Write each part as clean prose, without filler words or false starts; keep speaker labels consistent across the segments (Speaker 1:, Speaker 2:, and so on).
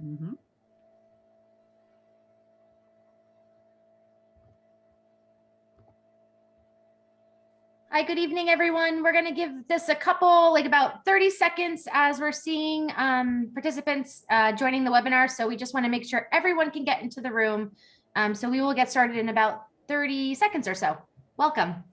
Speaker 1: Mm-hmm.
Speaker 2: Hi, good evening, everyone. We're going to give this a couple, like about 30 seconds as we're seeing participants joining the webinar. So we just want to make sure everyone can get into the room. So we will get started in about 30 seconds or so. Welcome.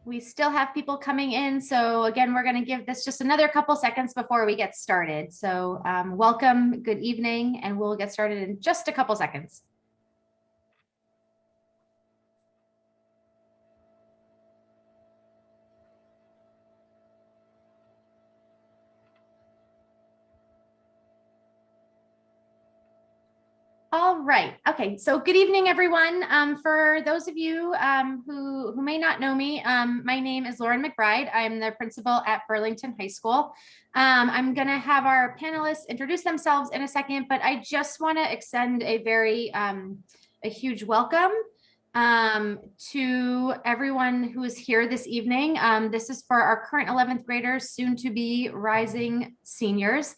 Speaker 2: We still have people coming in. So again, we're going to give this just another couple seconds before we get started. So welcome, good evening, and we'll get started in just a couple seconds. All right. Okay. So good evening, everyone. For those of you who may not know me, my name is Lauren McBride. I'm the principal at Burlington High School. I'm going to have our panelists introduce themselves in a second, but I just want to extend a very a huge welcome to everyone who is here this evening. This is for our current 11th graders, soon to be rising seniors.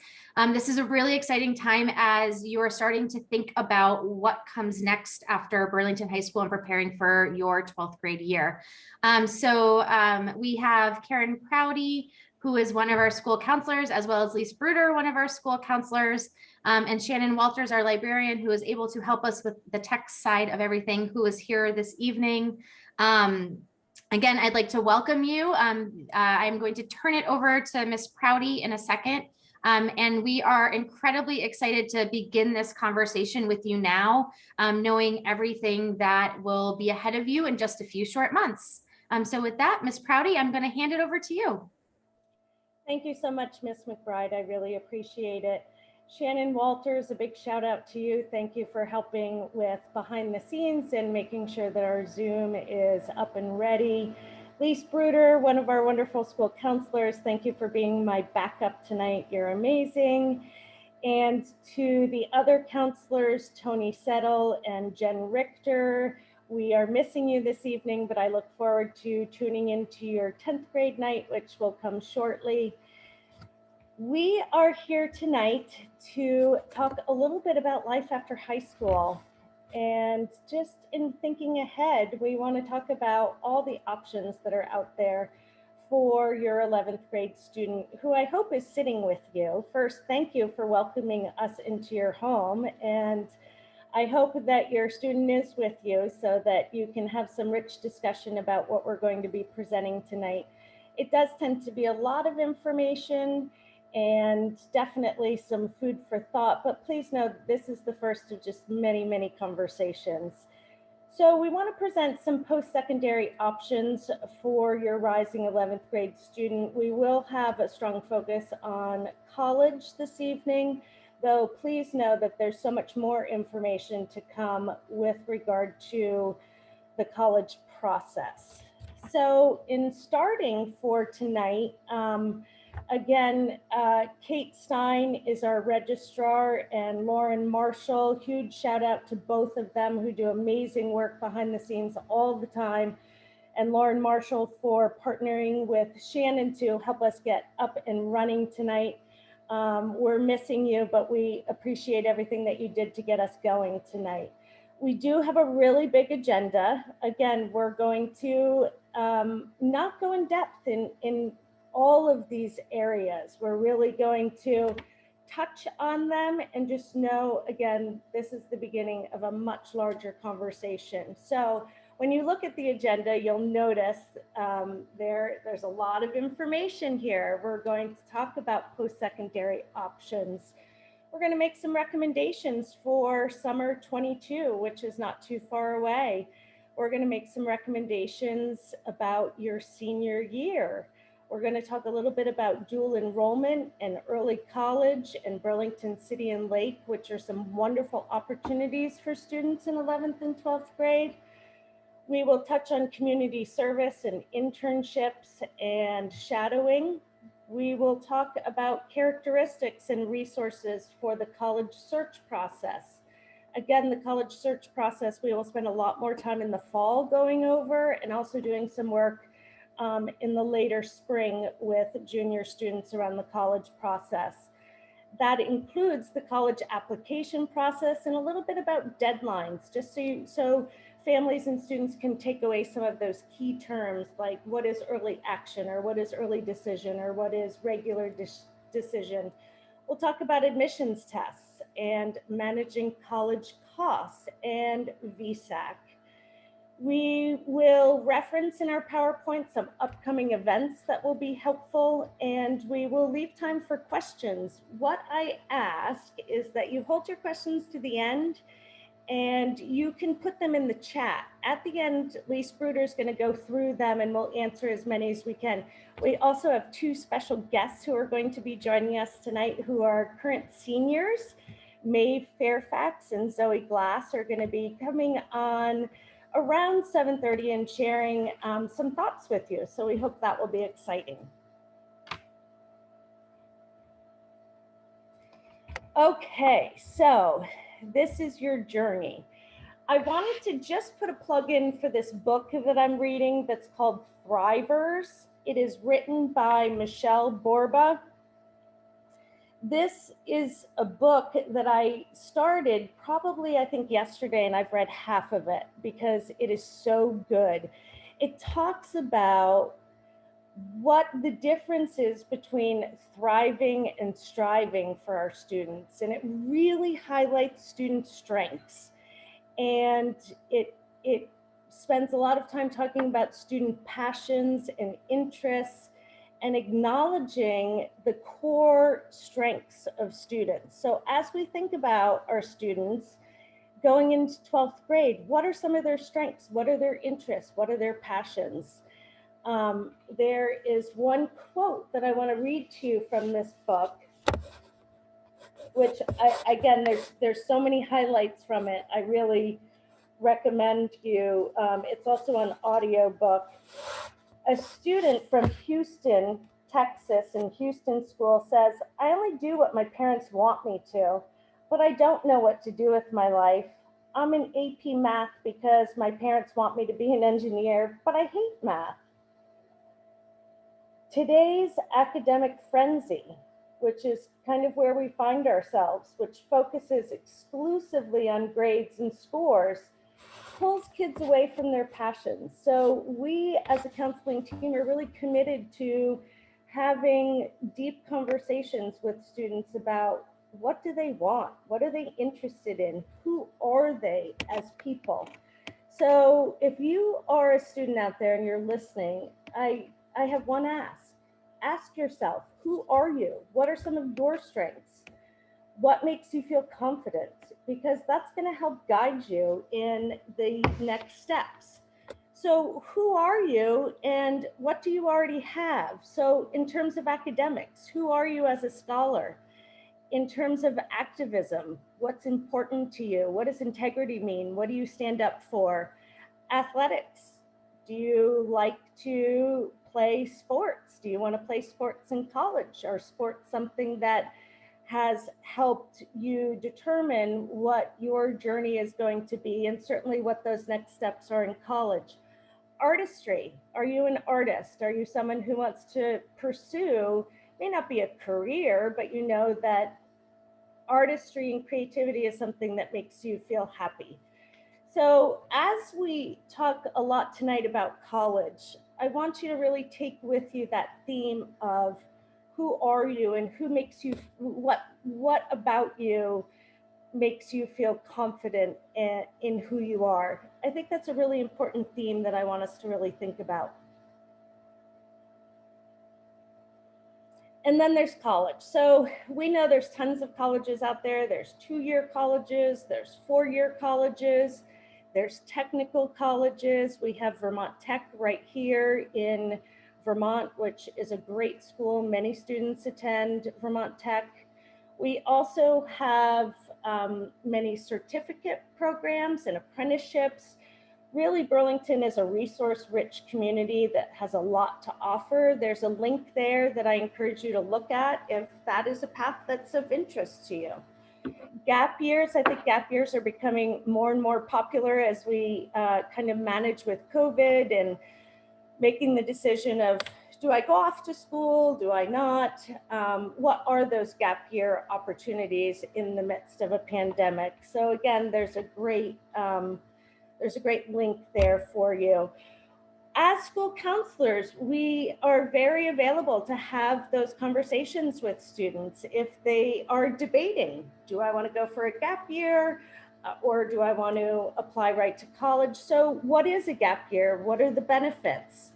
Speaker 2: This is a really exciting time as you are starting to think about what comes next after Burlington High School and preparing for your 12th grade year. We have Karen Prouty, who is one of our school counselors, as well as Lise Bruder, one of our school counselors, and Shannon Walters, our librarian, who is able to help us with the tech side of everything, who is here this evening. Again, I'd like to welcome you. I'm going to turn it over to Ms. Prouty in a second. And we are incredibly excited to begin this conversation with you now, knowing everything that will be ahead of you in just a few short months. So with that, Ms. Prouty, I'm going to hand it over to you.
Speaker 3: Thank you so much, Ms. McBride. I really appreciate it. Shannon Walters, a big shout out to you. Thank you for helping with behind the scenes and making sure that our Zoom is up and ready. Lise Bruder, one of our wonderful school counselors, thank you for being my backup tonight. You're amazing. And to the other counselors, Tony Settle and Jen Richter, we are missing you this evening, but I look forward to tuning into your 10th grade night, which will come shortly. We are here tonight to talk a little bit about life after high school. And just in thinking ahead, we want to talk about all the options that are out there for your 11th grade student, who I hope is sitting with you. First, thank you for welcoming us into your home. And I hope that your student is with you so that you can have some rich discussion about what we're going to be presenting tonight. It does tend to be a lot of information and definitely some food for thought, but please know this is the first of just many, many conversations. So we want to present some post-secondary options for your rising 11th grade student. We will have a strong focus on college this evening, though please know that there's so much more information to come with regard to the college process. So in starting for tonight, again, Kate Stein is our registrar and Lauren Marshall. Huge shout out to both of them who do amazing work behind the scenes all the time. And Lauren Marshall for partnering with Shannon to help us get up and running tonight. We're missing you, but we appreciate everything that you did to get us going tonight. We do have a really big agenda. Again, we're going to not go in depth in all of these areas. We're really going to touch on them and just know, again, this is the beginning of a much larger conversation. So when you look at the agenda, you'll notice there's a lot of information here. We're going to talk about post-secondary options. We're going to make some recommendations for summer 22, which is not too far away. We're going to make some recommendations about your senior year. We're going to talk a little bit about dual enrollment and early college and Burlington City and Lake, which are some wonderful opportunities for students in 11th and 12th grade. We will touch on community service and internships and shadowing. We will talk about characteristics and resources for the college search process. Again, the college search process, we will spend a lot more time in the fall going over, and also doing some work in the later spring with junior students around the college process. That includes the college application process and a little bit about deadlines, just so families and students can take away some of those key terms, like what is early action, or what is early decision, or what is regular decision. We'll talk about admissions tests and managing college costs and VSAC. We will reference in our PowerPoint some upcoming events that will be helpful, and we will leave time for questions. What I ask is that you hold your questions to the end, and you can put them in the chat. At the end, Lise Bruder is going to go through them, and we'll answer as many as we can. We also have two special guests who are going to be joining us tonight, who are current seniors. Maeve Fairfax and Zoe Glass are going to be coming on around 7:30 and sharing some thoughts with you. So we hope that will be exciting. Okay, so this is your journey. I wanted to just put a plug in for this book that I'm reading that's called Thrivers. It is written by Michelle Borba. This is a book that I started probably, I think, yesterday, and I've read half of it because it is so good. It talks about what the difference is between thriving and striving for our students, and it really highlights student strengths. And it spends a lot of time talking about student passions and interests, and acknowledging the core strengths of students. So as we think about our students going into 12th grade, what are some of their strengths? What are their interests? What are their passions? There is one quote that I want to read to you from this book, which again, there's so many highlights from it. I really recommend you. It's also an audio book. A student from Houston, Texas, in Houston school says, "I only do what my parents want me to, but I don't know what to do with my life. I'm in AP math because my parents want me to be an engineer, but I hate math." Today's academic frenzy, which is kind of where we find ourselves, which focuses exclusively on grades and scores, pulls kids away from their passions. So we as a counseling team are really committed to having deep conversations with students about what do they want? What are they interested in? Who are they as people? So if you are a student out there and you're listening, I have one ask. Ask yourself, who are you? What are some of your strengths? What makes you feel confident? Because that's going to help guide you in the next steps. So who are you and what do you already have? So in terms of academics, who are you as a scholar? In terms of activism, what's important to you? What does integrity mean? What do you stand up for? Athletics, do you like to play sports? Do you want to play sports in college? Or sports something that has helped you determine what your journey is going to be, and certainly what those next steps are in college? Artistry, are you an artist? Are you someone who wants to pursue, may not be a career, but you know that artistry and creativity is something that makes you feel happy? So as we talk a lot tonight about college, I want you to really take with you that theme of who are you and who makes you, what about you makes you feel confident in who you are. I think that's a really important theme that I want us to really think about. And then there's college. So we know there's tons of colleges out there. There's 2-year colleges, there's 4-year colleges, there's technical colleges. We have Vermont Tech right here in Vermont, which is a great school. Many students attend Vermont Tech. We also have many certificate programs and apprenticeships. Really, Burlington is a resource-rich community that has a lot to offer. There's a link there that I encourage you to look at if that is a path that's of interest to you. Gap years, I think gap years are becoming more and more popular as we kind of manage with COVID and making the decision of, do I go off to school? Do I not? What are those gap year opportunities in the midst of a pandemic? So again, there's a great link there for you. As school counselors, we are very available to have those conversations with students if they are debating, do I want to go for a gap year or do I want to apply right to college? So what is a gap year? What are the benefits?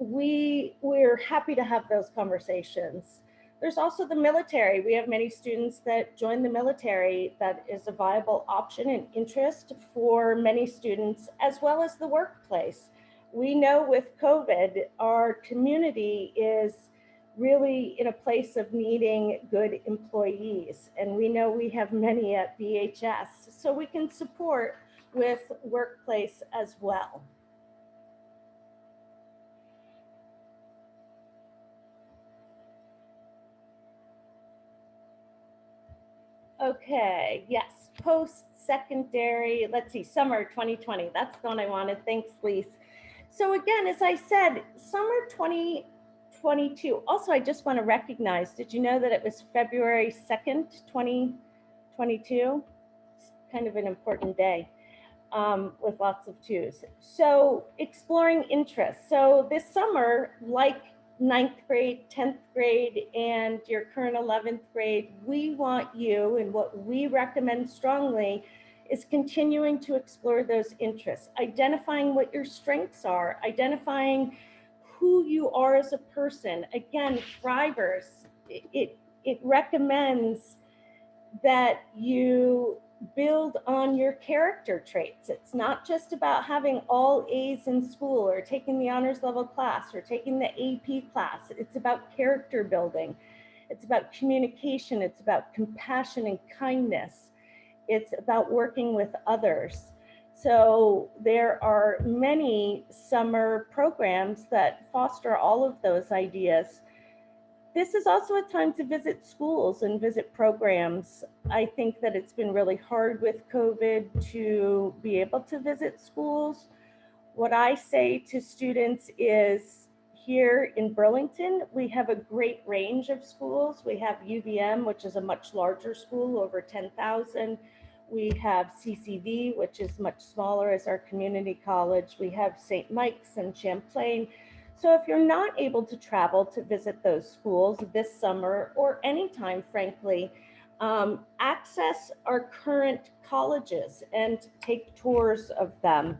Speaker 3: We're happy to have those conversations. There's also the military. We have many students that join the military. That is a viable option and interest for many students, as well as the workplace. We know with COVID, our community is really in a place of needing good employees. And we know we have many at BHS, so we can support with workplace as well. Okay, yes, post-secondary, let's see, summer 2020, that's the one I wanted. Thanks, Lise. So again, as I said, summer 2022, also I just want to recognize, did you know that it was February 2nd, 2022? It's kind of an important day with lots of twos. So exploring interests. So this summer, like 9th grade, 10th grade, and your current 11th grade, we want you, and what we recommend strongly is continuing to explore those interests, identifying what your strengths are, identifying who you are as a person. Again, Thrivers, it recommends that you build on your character traits. It's not just about having all A's in school or taking the honors level class or taking the AP class. It's about character building. It's about communication. It's about compassion and kindness. It's about working with others. So there are many summer programs that foster all of those ideas. This is also a time to visit schools and visit programs. I think that it's been really hard with COVID to be able to visit schools. What I say to students is, here in Burlington, we have a great range of schools. We have UVM, which is a much larger school, over 10,000. We have CCV, which is much smaller as our community college. We have St. Mike's and Champlain. So if you're not able to travel to visit those schools this summer or anytime, frankly, access our current colleges and take tours of them.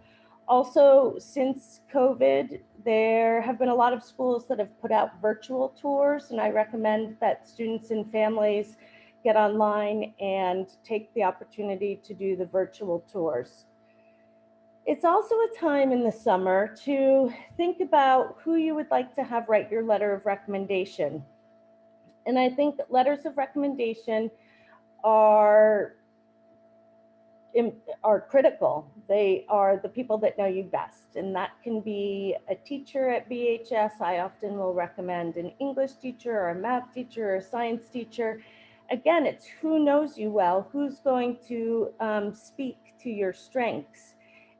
Speaker 3: Also, since COVID, there have been a lot of schools that have put out virtual tours, and I recommend that students and families get online and take the opportunity to do the virtual tours. It's also a time in the summer to think about who you would like to have write your letter of recommendation. And I think letters of recommendation are critical. They are the people that know you best. And that can be a teacher at BHS. I often will recommend an English teacher or a math teacher or a science teacher. Again, it's who knows you well, who's going to speak to your strengths,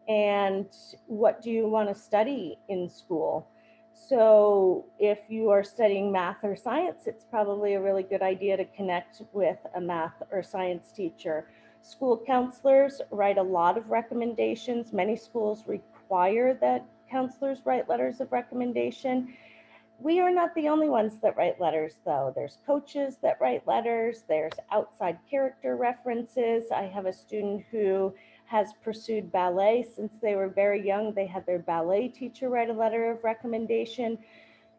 Speaker 3: and what do you want to study in school. So if you are studying math or science, it's probably a really good idea to connect with a math or science teacher. School counselors write a lot of recommendations. Many schools require that counselors write letters of recommendation. We are not the only ones that write letters, though. There's coaches that write letters. There's outside character references. I have a student who has pursued ballet since they were very young. They had their ballet teacher write a letter of recommendation.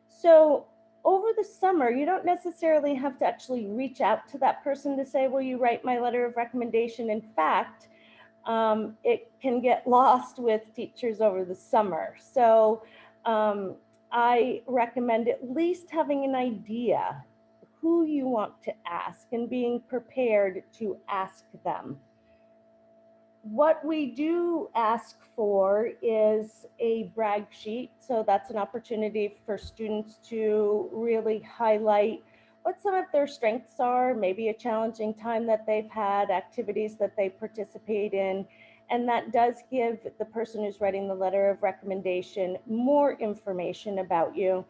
Speaker 3: So over the summer, you don't necessarily have to actually reach out to that person to say, will you write my letter of recommendation? In fact, it can get lost with teachers over the summer. So I recommend at least having an idea who you want to ask and being prepared to ask them. What we do ask for is a brag sheet. So that's an opportunity for students to really highlight what some of their strengths are, maybe a challenging time that they've had, activities that they participate in. And that does give the person who's writing the letter of recommendation more information about you.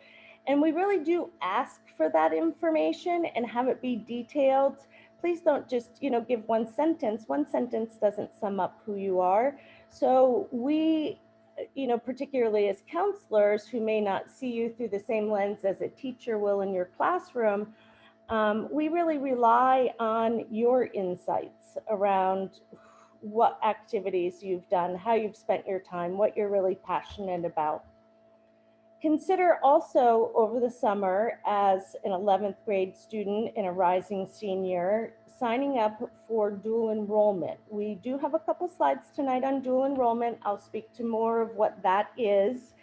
Speaker 3: And we really do ask for that information and have it be detailed. Please don't just, give one sentence. One sentence doesn't sum up who you are. So we, particularly as counselors who may not see you through the same lens as a teacher will in your classroom, we really rely on your insights around what activities you've done, how you've spent your time, what you're really passionate about. Consider also over the summer as an 11th grade student and a rising senior signing up for dual enrollment. We do have a couple slides tonight on dual enrollment. I'll speak to more of what that is.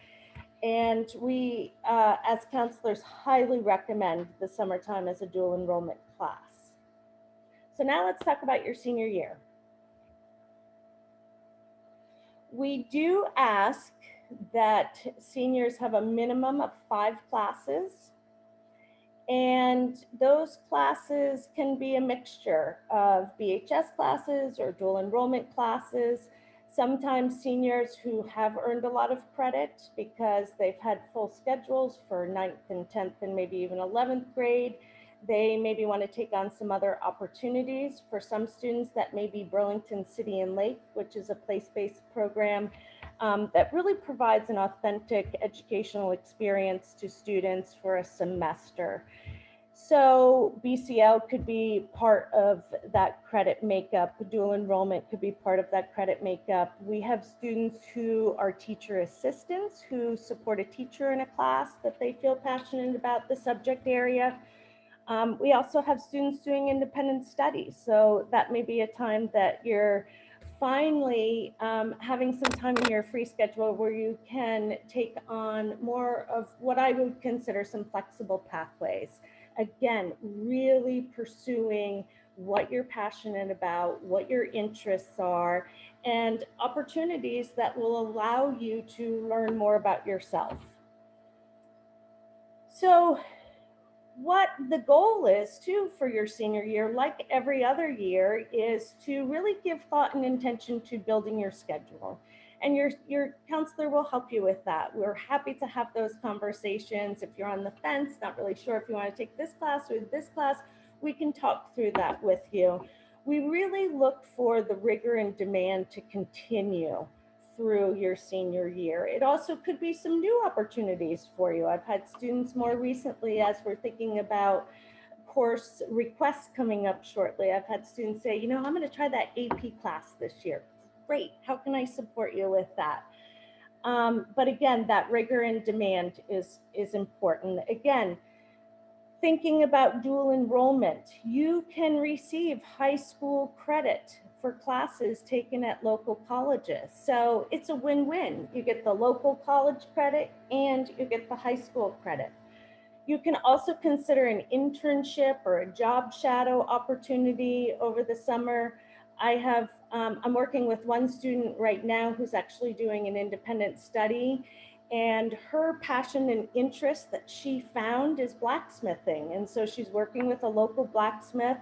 Speaker 3: And we, as counselors, highly recommend the summertime as a dual enrollment class. So now let's talk about your senior year. We do ask that seniors have a minimum of 5 classes, and those classes can be a mixture of BHS classes or dual enrollment classes. Sometimes seniors who have earned a lot of credit because they've had full schedules for 9th and 10th and maybe even 11th grade, they maybe want to take on some other opportunities. For some students, that may be Burlington City and Lake, which is a place-based program that really provides an authentic educational experience to students for a semester. So BCL could be part of that credit makeup. Dual enrollment could be part of that credit makeup. We have students who are teacher assistants who support a teacher in a class that they feel passionate about the subject area. We also have students doing independent studies. So that may be a time that you're finally having some time in your free schedule where you can take on more of what I would consider some flexible pathways. Again, really pursuing what you're passionate about, what your interests are, and opportunities that will allow you to learn more about yourself. So what the goal is too for your senior year, like every other year, is to really give thought and intention to building your schedule. And your counselor will help you with that. We're happy to have those conversations. If you're on the fence, not really sure if you want to take this class or this class, we can talk through that with you. We really look for the rigor and demand to continue through your senior year. It also could be some new opportunities for you. I've had students more recently, as we're thinking about course requests coming up shortly, I've had students say, I'm going to try that AP class this year. Great, how can I support you with that? But again, that rigor and demand is important. Again, thinking about dual enrollment, you can receive high school credit for classes taken at local colleges. So it's a win-win. You get the local college credit and you get the high school credit. You can also consider an internship or a job shadow opportunity over the summer. I'm working with one student right now who's actually doing an independent study, and her passion and interest that she found is blacksmithing. And so she's working with a local blacksmith,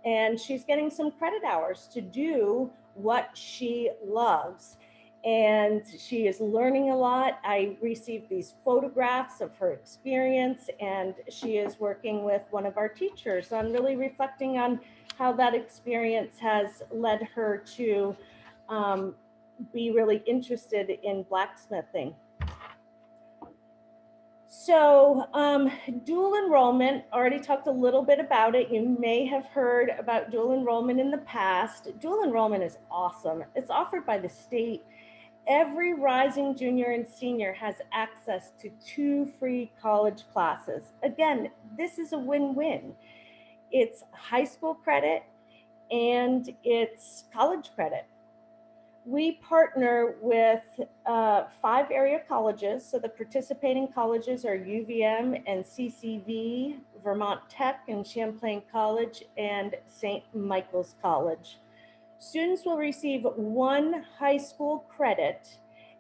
Speaker 3: and she's getting some credit hours to do what she loves. And she is learning a lot. I received these photographs of her experience, and she is working with one of our teachers on really reflecting on how that experience has led her to be really interested in blacksmithing. So dual enrollment, already talked a little bit about it. You may have heard about dual enrollment in the past. Dual enrollment is awesome. It's offered by the state. Every rising junior and senior has access to 2 free college classes. Again, this is a win-win. It's high school credit and it's college credit. We partner with 5 area colleges. So the participating colleges are UVM and CCV, Vermont Tech and Champlain College, and St. Michael's College. Students will receive 1 high school credit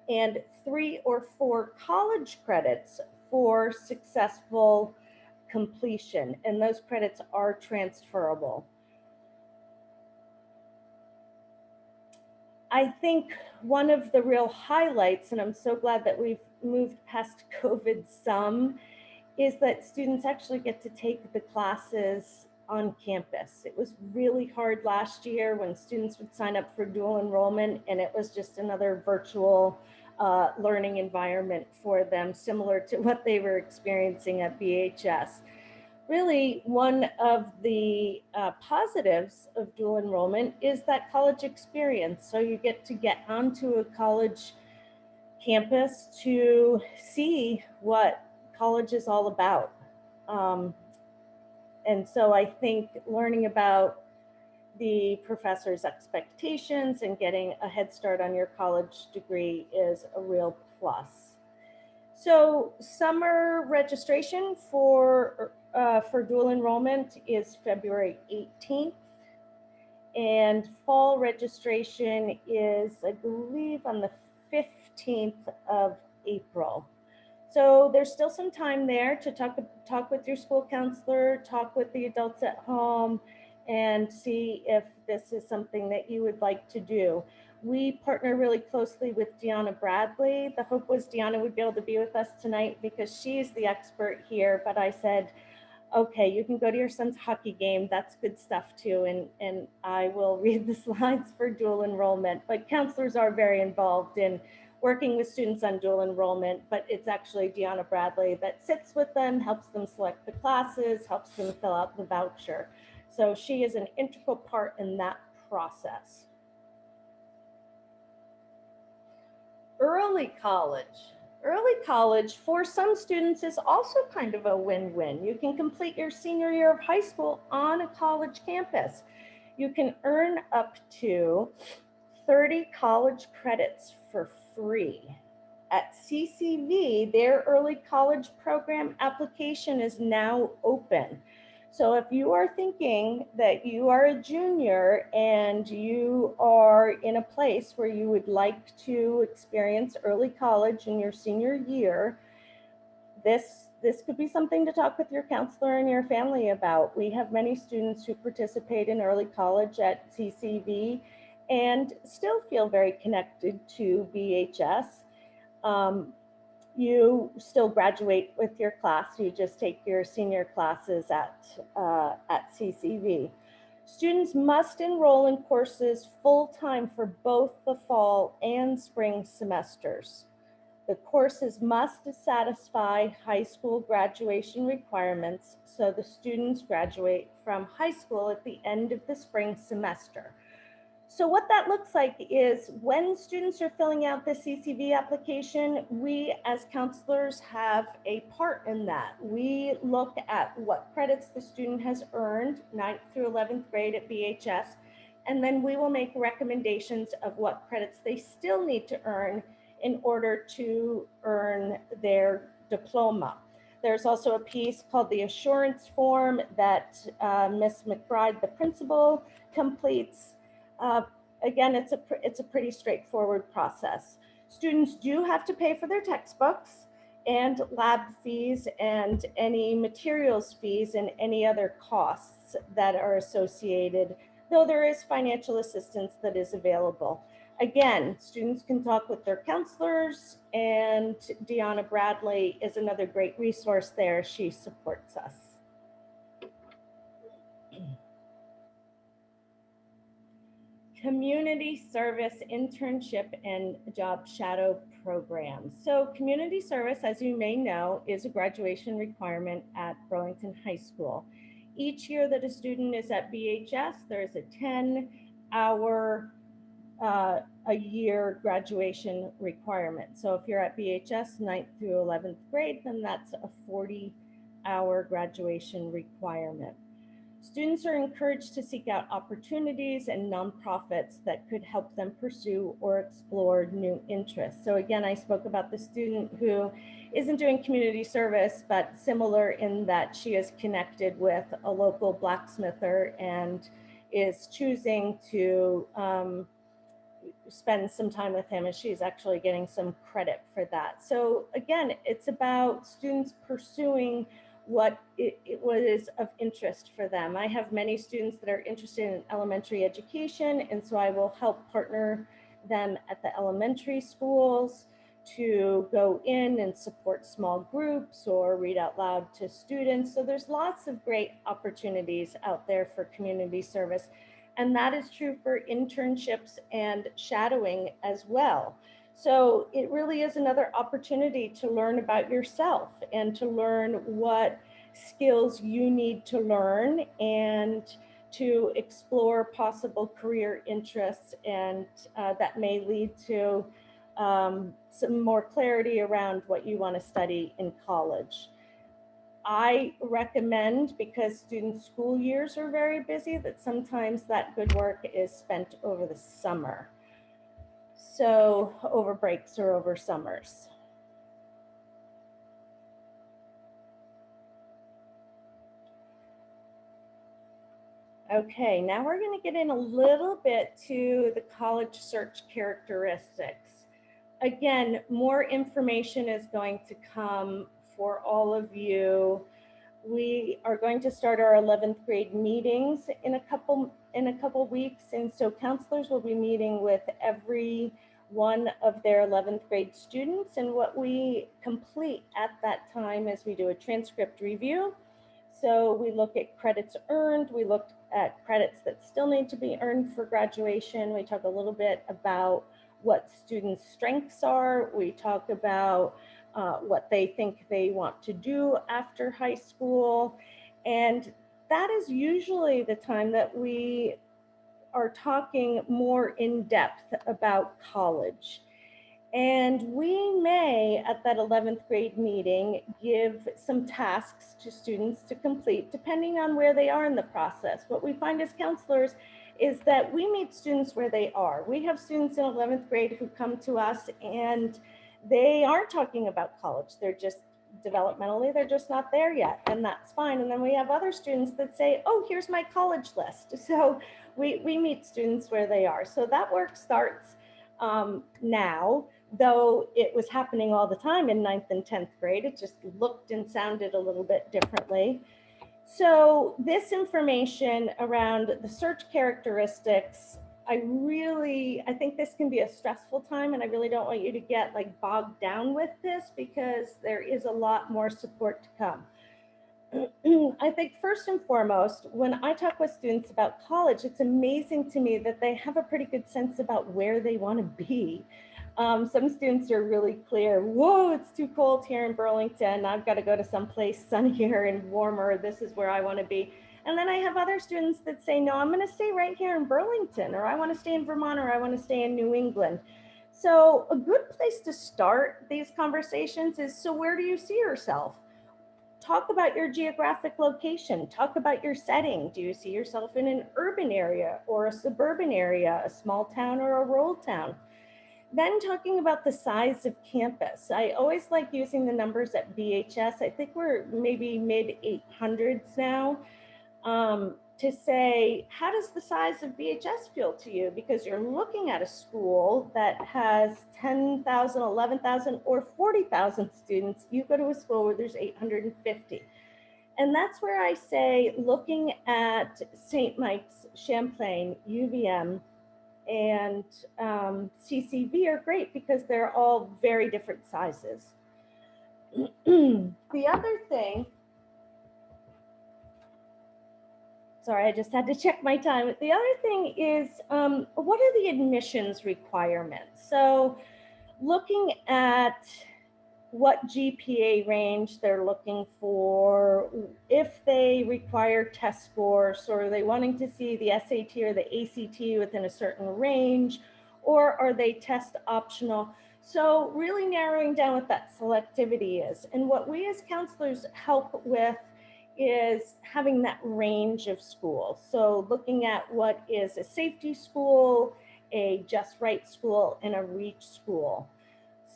Speaker 3: and 3 or 4 college credits for successful completion, and those credits are transferable. I think one of the real highlights, and I'm so glad that we've moved past COVID some, is that students actually get to take the classes on campus. It was really hard last year when students would sign up for dual enrollment, and it was just another virtual learning environment for them, similar to what they were experiencing at BHS. Really, one of the positives of dual enrollment is that college experience. So you get onto a college campus to see what college is all about. And so I think learning about the professor's expectations and getting a head start on your college degree is a real plus. So summer registration for dual enrollment is February 18th. And fall registration is, I believe, on the 15th of April. So there's still some time there to talk with your school counselor, talk with the adults at home, and see if this is something that you would like to do. We partner really closely with Deanna Bradley. The hope was Deanna would be able to be with us tonight because she's the expert here, but I said, okay, you can go to your son's hockey game. That's good stuff too. And I will read the slides for dual enrollment, but counselors are very involved in working with students on dual enrollment, but it's actually Deanna Bradley that sits with them, helps them select the classes, helps them fill out the voucher. So she is an integral part in that process. Early college. Early college for some students is also kind of a win-win. You can complete your senior year of high school on a college campus. You can earn up to 30 college credits for free. At CCV, their early college program application is now open. So if you are thinking that you are a junior and you are in a place where you would like to experience early college in your senior year, this could be something to talk with your counselor and your family about. We have many students who participate in early college at CCV and still feel very connected to BHS. You still graduate with your class. You just take your senior classes at CCV. Students must enroll in courses full-time for both the fall and spring semesters. The courses must satisfy high school graduation requirements, so the students graduate from high school at the end of the spring semester. So what that looks like is when students are filling out the CCV application, we as counselors have a part in that. We look at what credits the student has earned 9th through 11th grade at BHS, and then we will make recommendations of what credits they still need to earn in order to earn their diploma. There's also a piece called the assurance form that Ms. McBride, the principal, completes. Again, it's a pretty straightforward process. Students do have to pay for their textbooks and lab fees and any materials fees and any other costs that are associated, though there is financial assistance that is available. Again, students can talk with their counselors, and Deanna Bradley is another great resource there. She supports us. Community service internship and job shadow programs. So community service, as you may know, is a graduation requirement at Burlington High School. Each year that a student is at BHS, there is a 10-hour a year graduation requirement. So if you're at BHS 9th through 11th grade, then that's a 40-hour graduation requirement. Students are encouraged to seek out opportunities and nonprofits that could help them pursue or explore new interests. So again, I spoke about the student who isn't doing community service, but similar in that she is connected with a local blacksmither and is choosing to spend some time with him, and she's actually getting some credit for that. So again, it's about students pursuing what it was of interest for them. I have many students that are interested in elementary education, and so I will help partner them at the elementary schools to go in and support small groups or read out loud to students. So there's lots of great opportunities out there for community service. And that is true for internships and shadowing as well. So it really is another opportunity to learn about yourself and to learn what skills you need to learn and to explore possible career interests, and that may lead to some more clarity around what you want to study in college. I recommend, because students' school years are very busy, that sometimes that good work is spent over the summer. So over breaks or over summers. Okay, now we're going to get in a little bit to the college search characteristics. Again, more information is going to come for all of you. We are going to start our 11th grade meetings in a couple weeks, and so counselors will be meeting with every one of their 11th grade students, and what we complete at that time is we do a transcript review. So we look at credits earned, we look at credits that still need to be earned for graduation. We talk a little bit about what students' strengths are. We talk about what they think they want to do after high school. And that is usually the time that we are talking more in depth about college. And we may, at that 11th grade meeting, give some tasks to students to complete, depending on where they are in the process. What we find as counselors is that we meet students where they are. We have students in 11th grade who come to us and they aren't talking about college. They're just developmentally, they're just not there yet, and that's fine. And then we have other students that say, oh, here's my college list. So we meet students where they are. So that work starts now, though it was happening all the time in 9th and 10th grade. It just looked and sounded a little bit differently. So this information around the search characteristics, I think this can be a stressful time, and I really don't want you to get like bogged down with this, because there is a lot more support to come. I think first and foremost, when I talk with students about college, it's amazing to me that they have a pretty good sense about where they want to be. Some students are really clear, whoa, it's too cold here in Burlington. I've got to go to someplace sunnier and warmer. This is where I want to be. And then I have other students that say, no, I'm going to stay right here in Burlington, or I want to stay in Vermont, or I want to stay in New England. So a good place to start these conversations is, so where do you see yourself? Talk about your geographic location. Talk about your setting. Do you see yourself in an urban area or a suburban area, a small town or a rural town? Then talking about the size of campus. I always like using the numbers at BHS. I think we're maybe mid 800s now, to say, how does the size of BHS feel to you? Because you're looking at a school that has 10,000, 11,000, or 40,000 students. You go to a school where there's 850. And that's where I say, looking at St. Mike's, Champlain, UVM, and CCV are great, because they're all very different sizes. The other thing, sorry, I just had to check my time. The other thing is, what are the admissions requirements? So looking at what GPA range they're looking for, if they require test scores, or are they wanting to see the SAT or the ACT within a certain range, or are they test optional? So really narrowing down what that selectivity is. And what we as counselors help with is having that range of schools. So looking at what is a safety school, a just right school, and a reach school.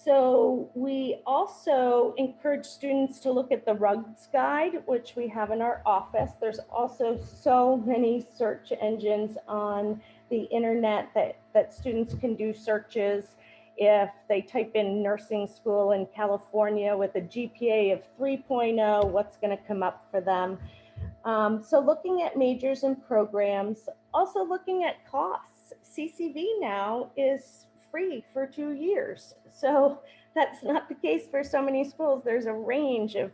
Speaker 3: So we also encourage students to look at the RUGS guide, which we have in our office. There's also so many search engines on the internet that students can do searches. If they type in nursing school in California with a GPA of 3.0, what's going to come up for them? So looking at majors and programs, also looking at costs. CCV now is free for 2 years. So that's not the case for so many schools. There's a range of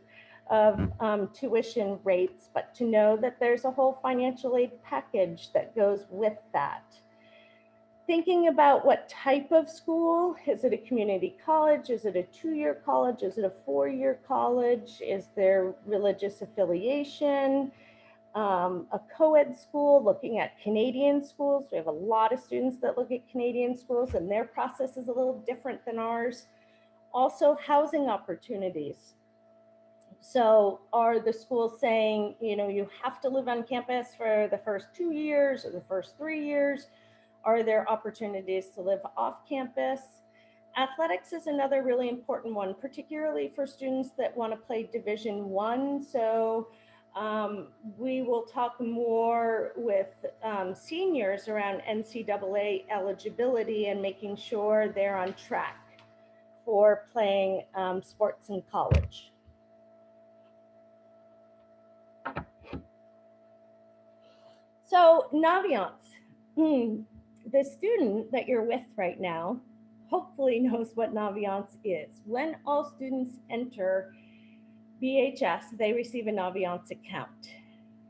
Speaker 3: tuition rates, but to know that there's a whole financial aid package that goes with that. Thinking about what type of school, is it a community college? Is it a 2-year college? Is it a 4-year college? Is there religious affiliation? A co-ed school, looking at Canadian schools. We have a lot of students that look at Canadian schools and their process is a little different than ours. Also housing opportunities. So are the schools saying, you have to live on campus for the first 2 years or the first 3 years? Are there opportunities to live off campus? Athletics is another really important one, particularly for students that want to play Division I. So we will talk more with seniors around NCAA eligibility and making sure they're on track for playing sports in college. So Naviance, the student that you're with right now hopefully knows what Naviance is. When all students enter BHS, they receive a Naviance account.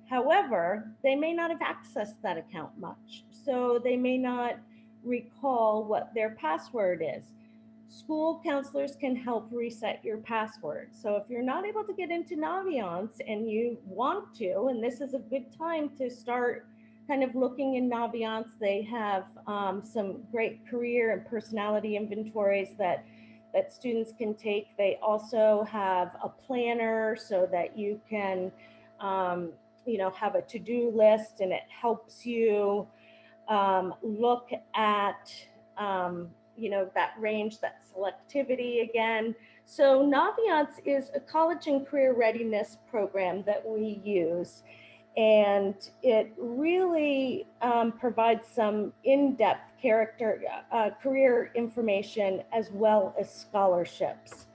Speaker 3: However, they may not have accessed that account much, so they may not recall what their password is. School counselors can help reset your password. So if you're not able to get into Naviance and you want to, and this is a good time to start kind of looking in Naviance, they have some great career and personality inventories that students can take. They also have a planner so that you can have a to-do list, and it helps you look at that range, that selectivity again. So Naviance is a college and career readiness program that we use, and it really provides some in-depth career information as well as scholarships.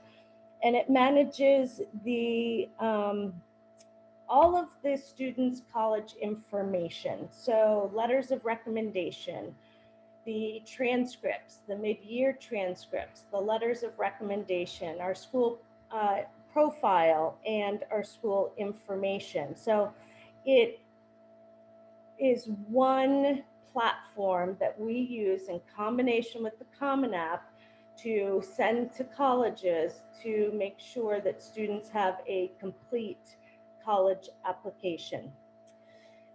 Speaker 3: And it manages the all of the students' college information. So letters of recommendation, the transcripts, the mid-year transcripts, the letters of recommendation, our school profile, and our school information. So it is one platform that we use in combination with the Common App to send to colleges to make sure that students have a complete college application.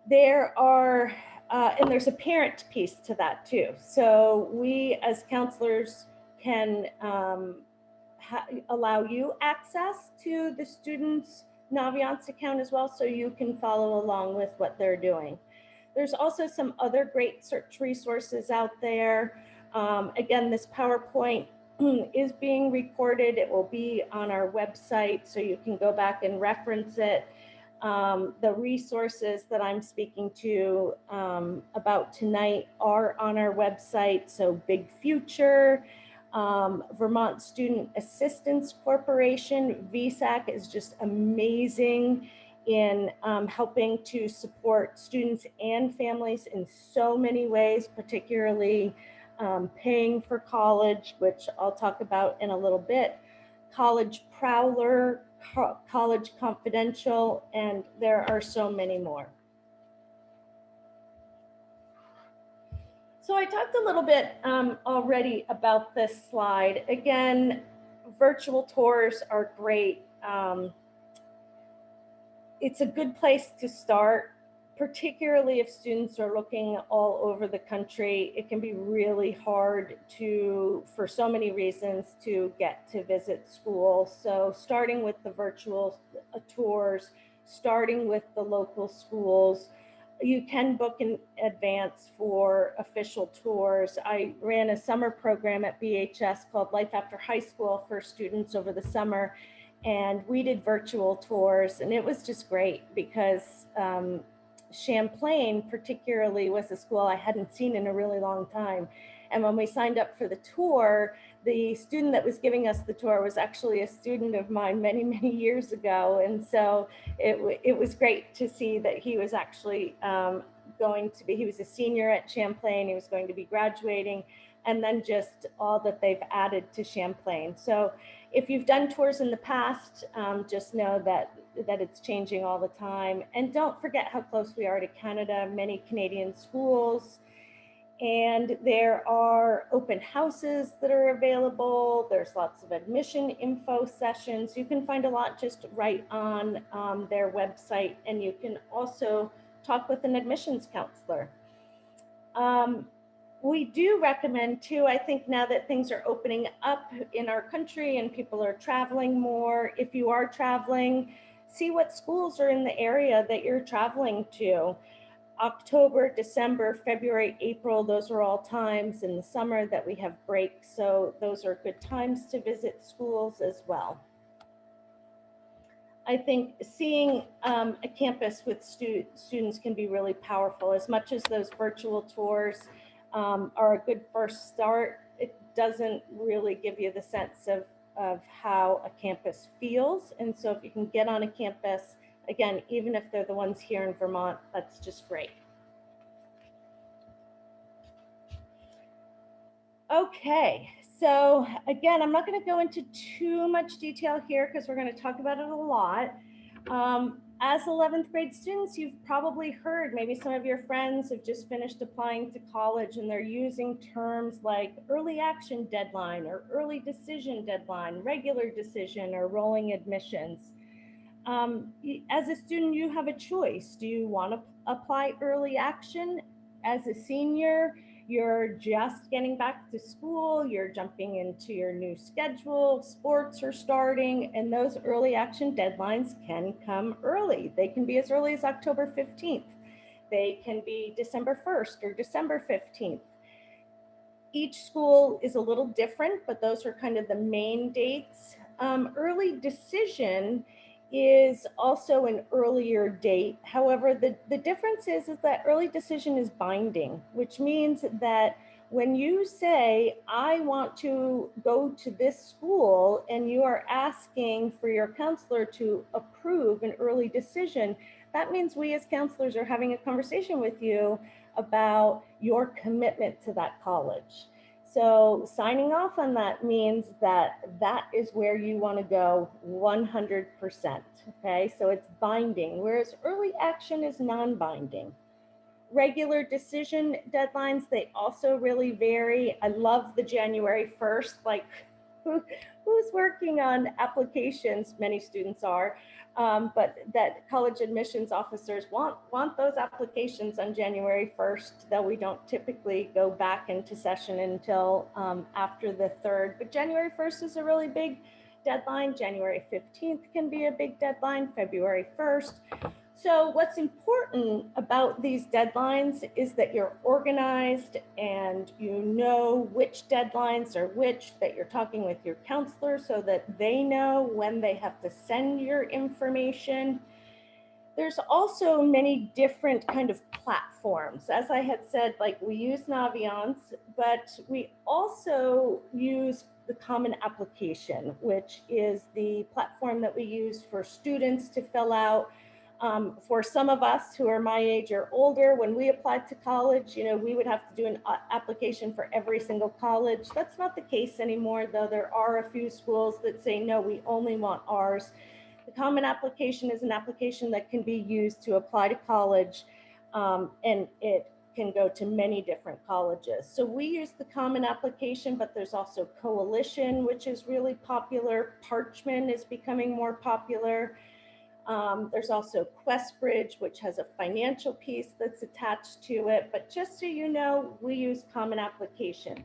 Speaker 3: There are, and there's a parent piece to that too. So we as counselors can allow you access to the student's Naviance account as well, so you can follow along with what they're doing. There's also some other great search resources out there. Again, this PowerPoint is being recorded. It will be on our website, so you can go back and reference it. The resources that I'm speaking to about tonight are on our website. So Big Future, Vermont Student Assistance Corporation, VSAC, is just amazing in helping to support students and families in so many ways, particularly paying for college, which I'll talk about in a little bit. College Prowler, College Confidential, and there are so many more. So I talked a little bit already about this slide. Again, virtual tours are great. It's a good place to start, particularly if students are looking all over the country. It can be really hard for so many reasons, to get to visit school. So starting with the virtual tours, starting with the local schools you can book in advance for official tours. I ran a summer program at BHS called Life After High School for students over the summer, and we did virtual tours, and it was just great because Champlain particularly was a school I hadn't seen in a really long time. And when we signed up for the tour, the student that was giving us the tour was actually a student of mine many, many years ago. And so it was great to see that he was actually he was a senior at Champlain, he was going to be graduating, and then just all that they've added to Champlain. So if you've done tours in the past, just know that it's changing all the time. And don't forget how close we are to Canada, many Canadian schools. And there are open houses that are available. There's lots of admission info sessions. You can find a lot just right on their website. And you can also talk with an admissions counselor. We do recommend too, I think now that things are opening up in our country and people are traveling more, if you are traveling, see what schools are in the area that you're traveling to. October, December, February, April, those are all times in the summer that we have breaks. So those are good times to visit schools as well. I think seeing a campus with students can be really powerful. As much as those virtual tours are a good first start, it doesn't really give you the sense of how a campus feels. And so if you can get on a campus, again, even if they're the ones here in Vermont, that's just great. Okay, so again, I'm not going to go into too much detail here because we're going to talk about it a lot. As 11th grade students, you've probably heard, maybe some of your friends have just finished applying to college and they're using terms like early action deadline or early decision deadline, regular decision, or rolling admissions. As a student, you have a choice. Do you want to apply early action? As a senior, you're just getting back to school, you're jumping into your new schedule, sports are starting, and those early action deadlines can come early. They can be as early as October 15th. They can be December 1st or December 15th. Each school is a little different, but those are kind of the main dates. Early decision is also an earlier date. However, the difference is that early decision is binding, which means that when you say, I want to go to this school, and you are asking for your counselor to approve an early decision, that means we as counselors are having a conversation with you about your commitment to that college. So signing off on that means that that is where you want to go 100%, okay? So it's binding, whereas early action is non-binding. Regular decision deadlines, they also really vary. I love the January 1st, like who's working on applications? Many students are, but that college admissions officers want those applications on January 1st, though we don't typically go back into session until after the 3rd. But January 1st is a really big deadline. January 15th can be a big deadline, February 1st. So what's important about these deadlines is that you're organized and you know which deadlines are which, that you're talking with your counselor so that they know when they have to send your information. There's also many different kind of platforms. As I had said, like we use Naviance, but we also use the Common Application, which is the platform that we use for students to fill out. For some of us who are my age or older, when we applied to college, you know, we would have to do an application for every single college. That's not the case anymore, though there are a few schools that say, no, we only want ours. The Common Application is an application that can be used to apply to college, and it can go to many different colleges. So we use the Common Application, but there's also Coalition, which is really popular. Parchment is becoming more popular. There's also QuestBridge, which has a financial piece that's attached to it. But just so you know, we use Common Application.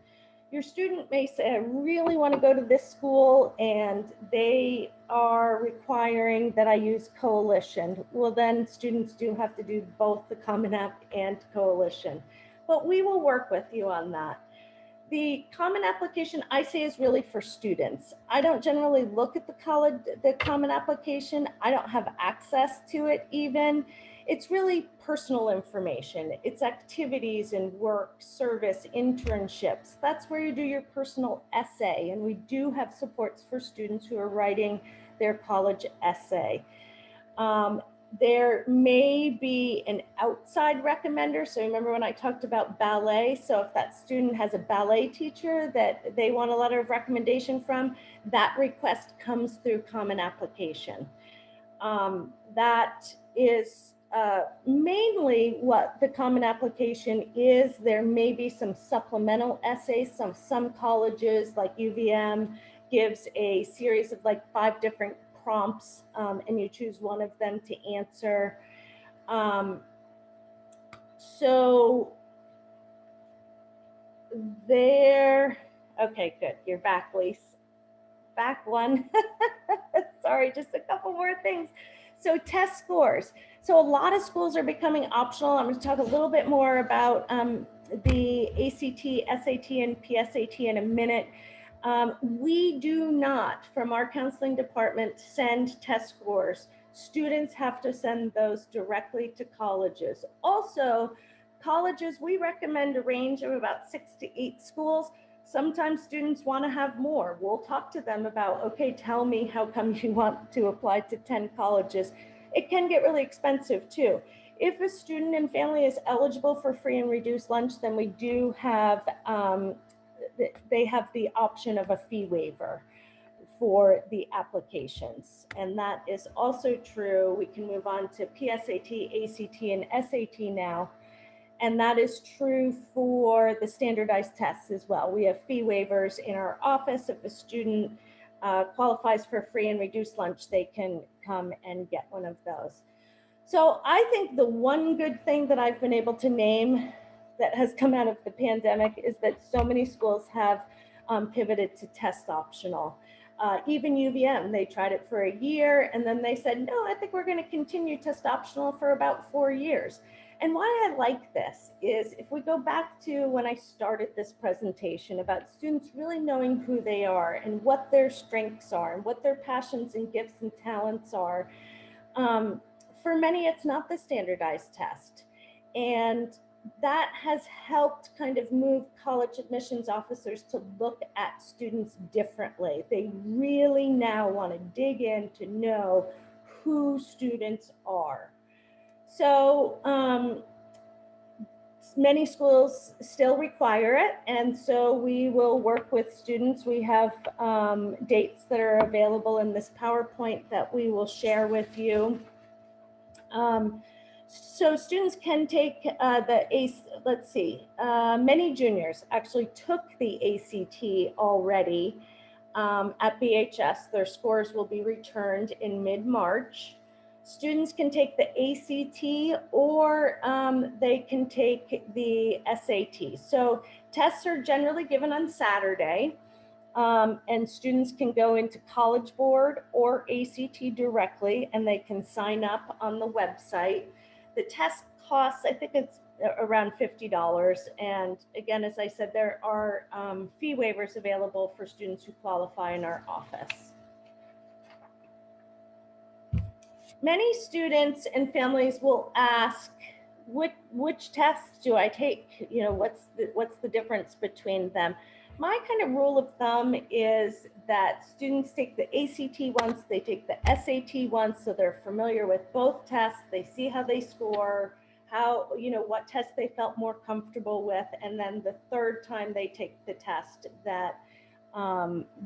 Speaker 3: Your student may say, I really want to go to this school and they are requiring that I use Coalition. Well, then students do have to do both the Common App and Coalition, but we will work with you on that. The Common Application I say is really for students. I don't generally look at the Common Application. I don't have access to it even. It's really personal information. It's activities and work, service, internships. That's where you do your personal essay. And we do have supports for students who are writing their college essay. There may be an outside recommender. So remember when I talked about ballet? So if that student has a ballet teacher that they want a letter of recommendation from, that request comes through Common Application. That is mainly what the Common Application is. There may be some supplemental essays. Some colleges like UVM gives a series of like 5 different prompts, and you choose one of them to answer. So there, okay, good. You're back, Lise. Back one. Sorry, just a couple more things. So test scores. So a lot of schools are becoming optional. I'm going to talk a little bit more about the ACT, SAT, and PSAT in a minute. We do not, from our counseling department, send test scores. Students have to send those directly to colleges. Also, colleges, we recommend a range of about 6 to 8 schools. Sometimes students want to have more. We'll talk to them about, okay, tell me how come you want to apply to 10 colleges. It can get really expensive too. If a student and family is eligible for free and reduced lunch, then we do have, they have the option of a fee waiver for the applications. And that is also true. We can move on to PSAT, ACT, and SAT now. And that is true for the standardized tests as well. We have fee waivers in our office. If a student qualifies for free and reduced lunch, they can come and get one of those. So I think the one good thing that I've been able to name that has come out of the pandemic is that so many schools have pivoted to test optional. Even UVM, they tried it for a year and then they said, no, I think we're going to continue test optional for about 4 years. And why I like this is if we go back to when I started this presentation about students really knowing who they are and what their strengths are and what their passions and gifts and talents are, for many, it's not the standardized test. And that has helped kind of move college admissions officers to look at students differently. They really now want to dig in to know who students are. So many schools still require it, and so we will work with students. We have dates that are available in this PowerPoint that we will share with you. So students can take the ACE, let's see, many juniors actually took the ACT already at BHS. Their scores will be returned in mid-March. Students can take the ACT or they can take the SAT. So tests are generally given on Saturday. And students can go into College Board or ACT directly, and they can sign up on the website. The test costs, I think it's around $50. And again, as I said, there are fee waivers available for students who qualify in our office. Many students and families will ask, which tests do I take? You know, what's the difference between them? My kind of rule of thumb is that students take the ACT once, they take the SAT once, so they're familiar with both tests, they see how they score, how, you know, what test they felt more comfortable with, and then the third time they take the test that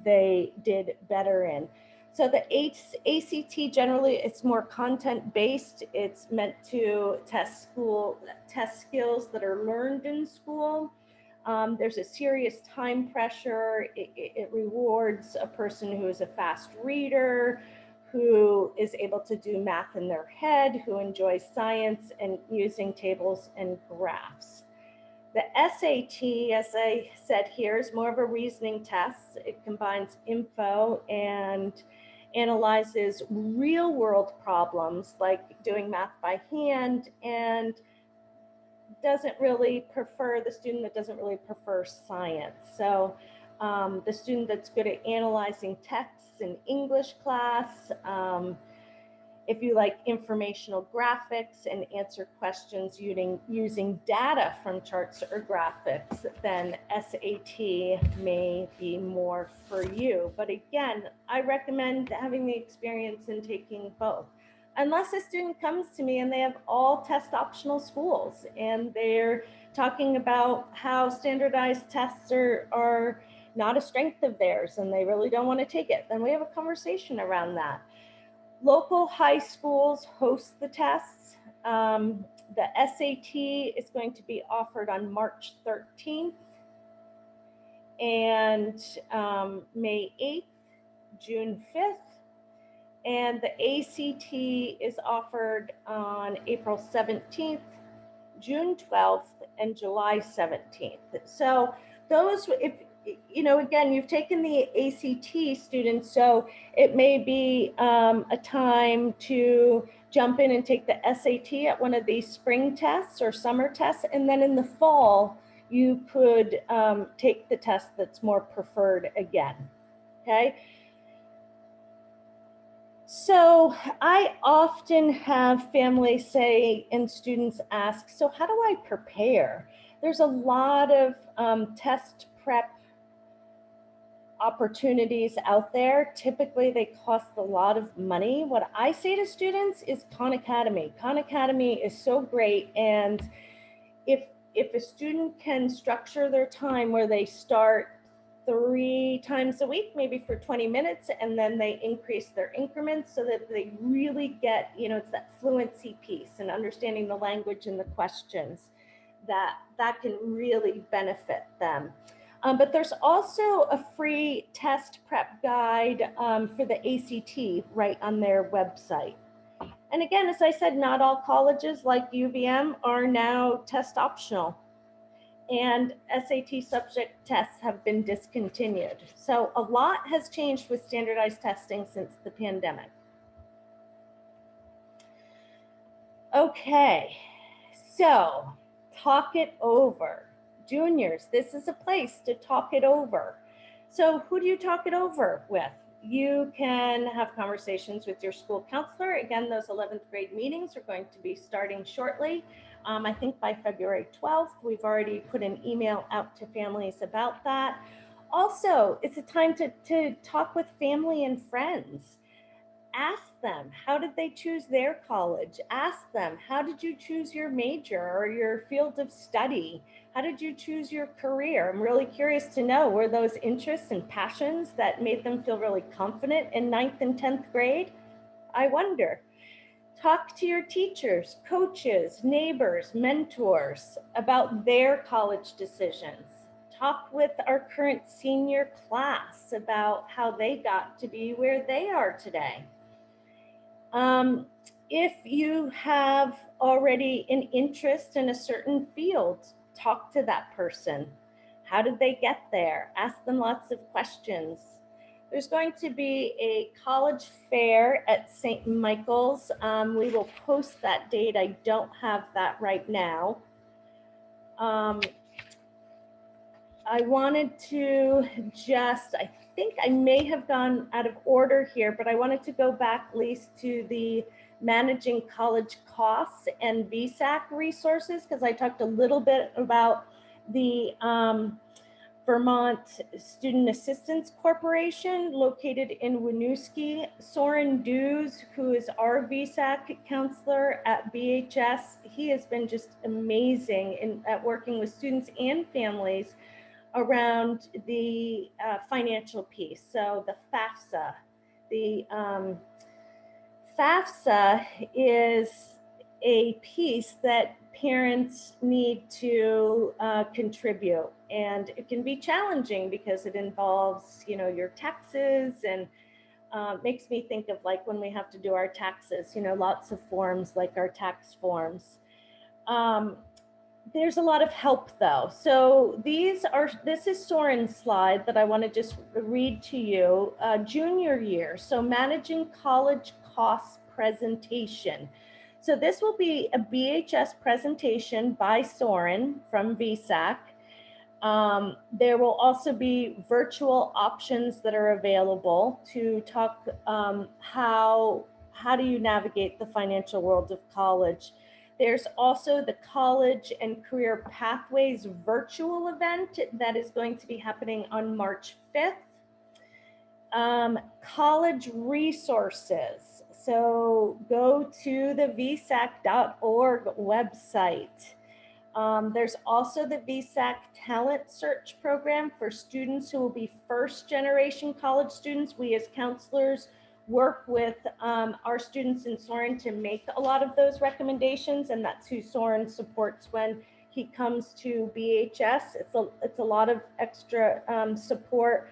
Speaker 3: they did better in. So the ACT generally, it's more content-based. It's meant to test skills that are learned in school. There's a serious time pressure. It rewards a person who is a fast reader, who is able to do math in their head, who enjoys science and using tables and graphs. The SAT, as I said here, is more of a reasoning test. It combines info and analyzes real world problems like doing math by hand, and doesn't really prefer the student that doesn't really prefer science. So the student that's good at analyzing texts in English class, if you like informational graphics and answer questions using data from charts or graphics, then SAT may be more for you. But again, I recommend having the experience in taking both. Unless a student comes to me and they have all test optional schools and they're talking about how standardized tests are not a strength of theirs and they really don't want to take it, then we have a conversation around that. Local high schools host the tests. The SAT is going to be offered on March 13th and May 8th, June 5th. And the ACT is offered on April 17th, June 12th, and July 17th. So those, if you know, again, you've taken the ACT students, so it may be a time to jump in and take the SAT at one of these spring tests or summer tests, and then in the fall, you could take the test that's more preferred again, okay? So I often have families say, and students ask, so how do I prepare? There's a lot of test prep opportunities out there. Typically they cost a lot of money. What I say to students is Khan Academy. Khan Academy is so great. And if a student can structure their time where they start 3 times a week, maybe for 20 minutes, and then they increase their increments so that they really get, you know, it's that fluency piece and understanding the language and the questions that can really benefit them. But there's also a free test prep guide for the ACT right on their website. And again, as I said, not all colleges like UVM are now test optional, and SAT subject tests have been discontinued. So a lot has changed with standardized testing since the pandemic. Okay, so talk it over. Juniors, this is a place to talk it over. So who do you talk it over with? You can have conversations with your school counselor. Again, those 11th grade meetings are going to be starting shortly. I think by February 12th, we've already put an email out to families about that. Also, it's a time to talk with family and friends. Ask them, how did they choose their college? Ask them, how did you choose your major or your field of study? How did you choose your career? I'm really curious to know, were those interests and passions that made them feel really confident in 9th and 10th grade? I wonder. Talk to your teachers, coaches, neighbors, mentors about their college decisions. Talk with our current senior class about how they got to be where they are today. If you have already an interest in a certain field, talk to that person. How did they get there? Ask them lots of questions. There's going to be a college fair at St. Michael's. We will post that date. I don't have that right now. I wanted to just, I think I may have gone out of order here, but I wanted to go back, Lise, to the managing college costs and VSAC resources, because I talked a little bit about the Vermont Student Assistance Corporation located in Winooski. Soren Dews, who is our VSAC counselor at BHS, he has been just amazing at working with students and families around the financial piece. So the FAFSA. The FAFSA is a piece that parents need to contribute, and it can be challenging because it involves, you know, your taxes, and makes me think of like when we have to do our taxes, you know, lots of forms like our tax forms. There's a lot of help though. So this is Soren's slide that I want to just read to you. Junior year, so managing college costs presentation. So this will be a BHS presentation by Soren from VSAC. There will also be virtual options that are available to talk how do you navigate the financial world of college. There's also the College and Career Pathways virtual event that is going to be happening on March 5th. College resources. So go to the vsac.org website. There's also the VSAC Talent Search Program for students who will be first generation college students. We as counselors work with our students in Soren to make a lot of those recommendations, and that's who Soren supports when he comes to BHS. It's a lot of extra support.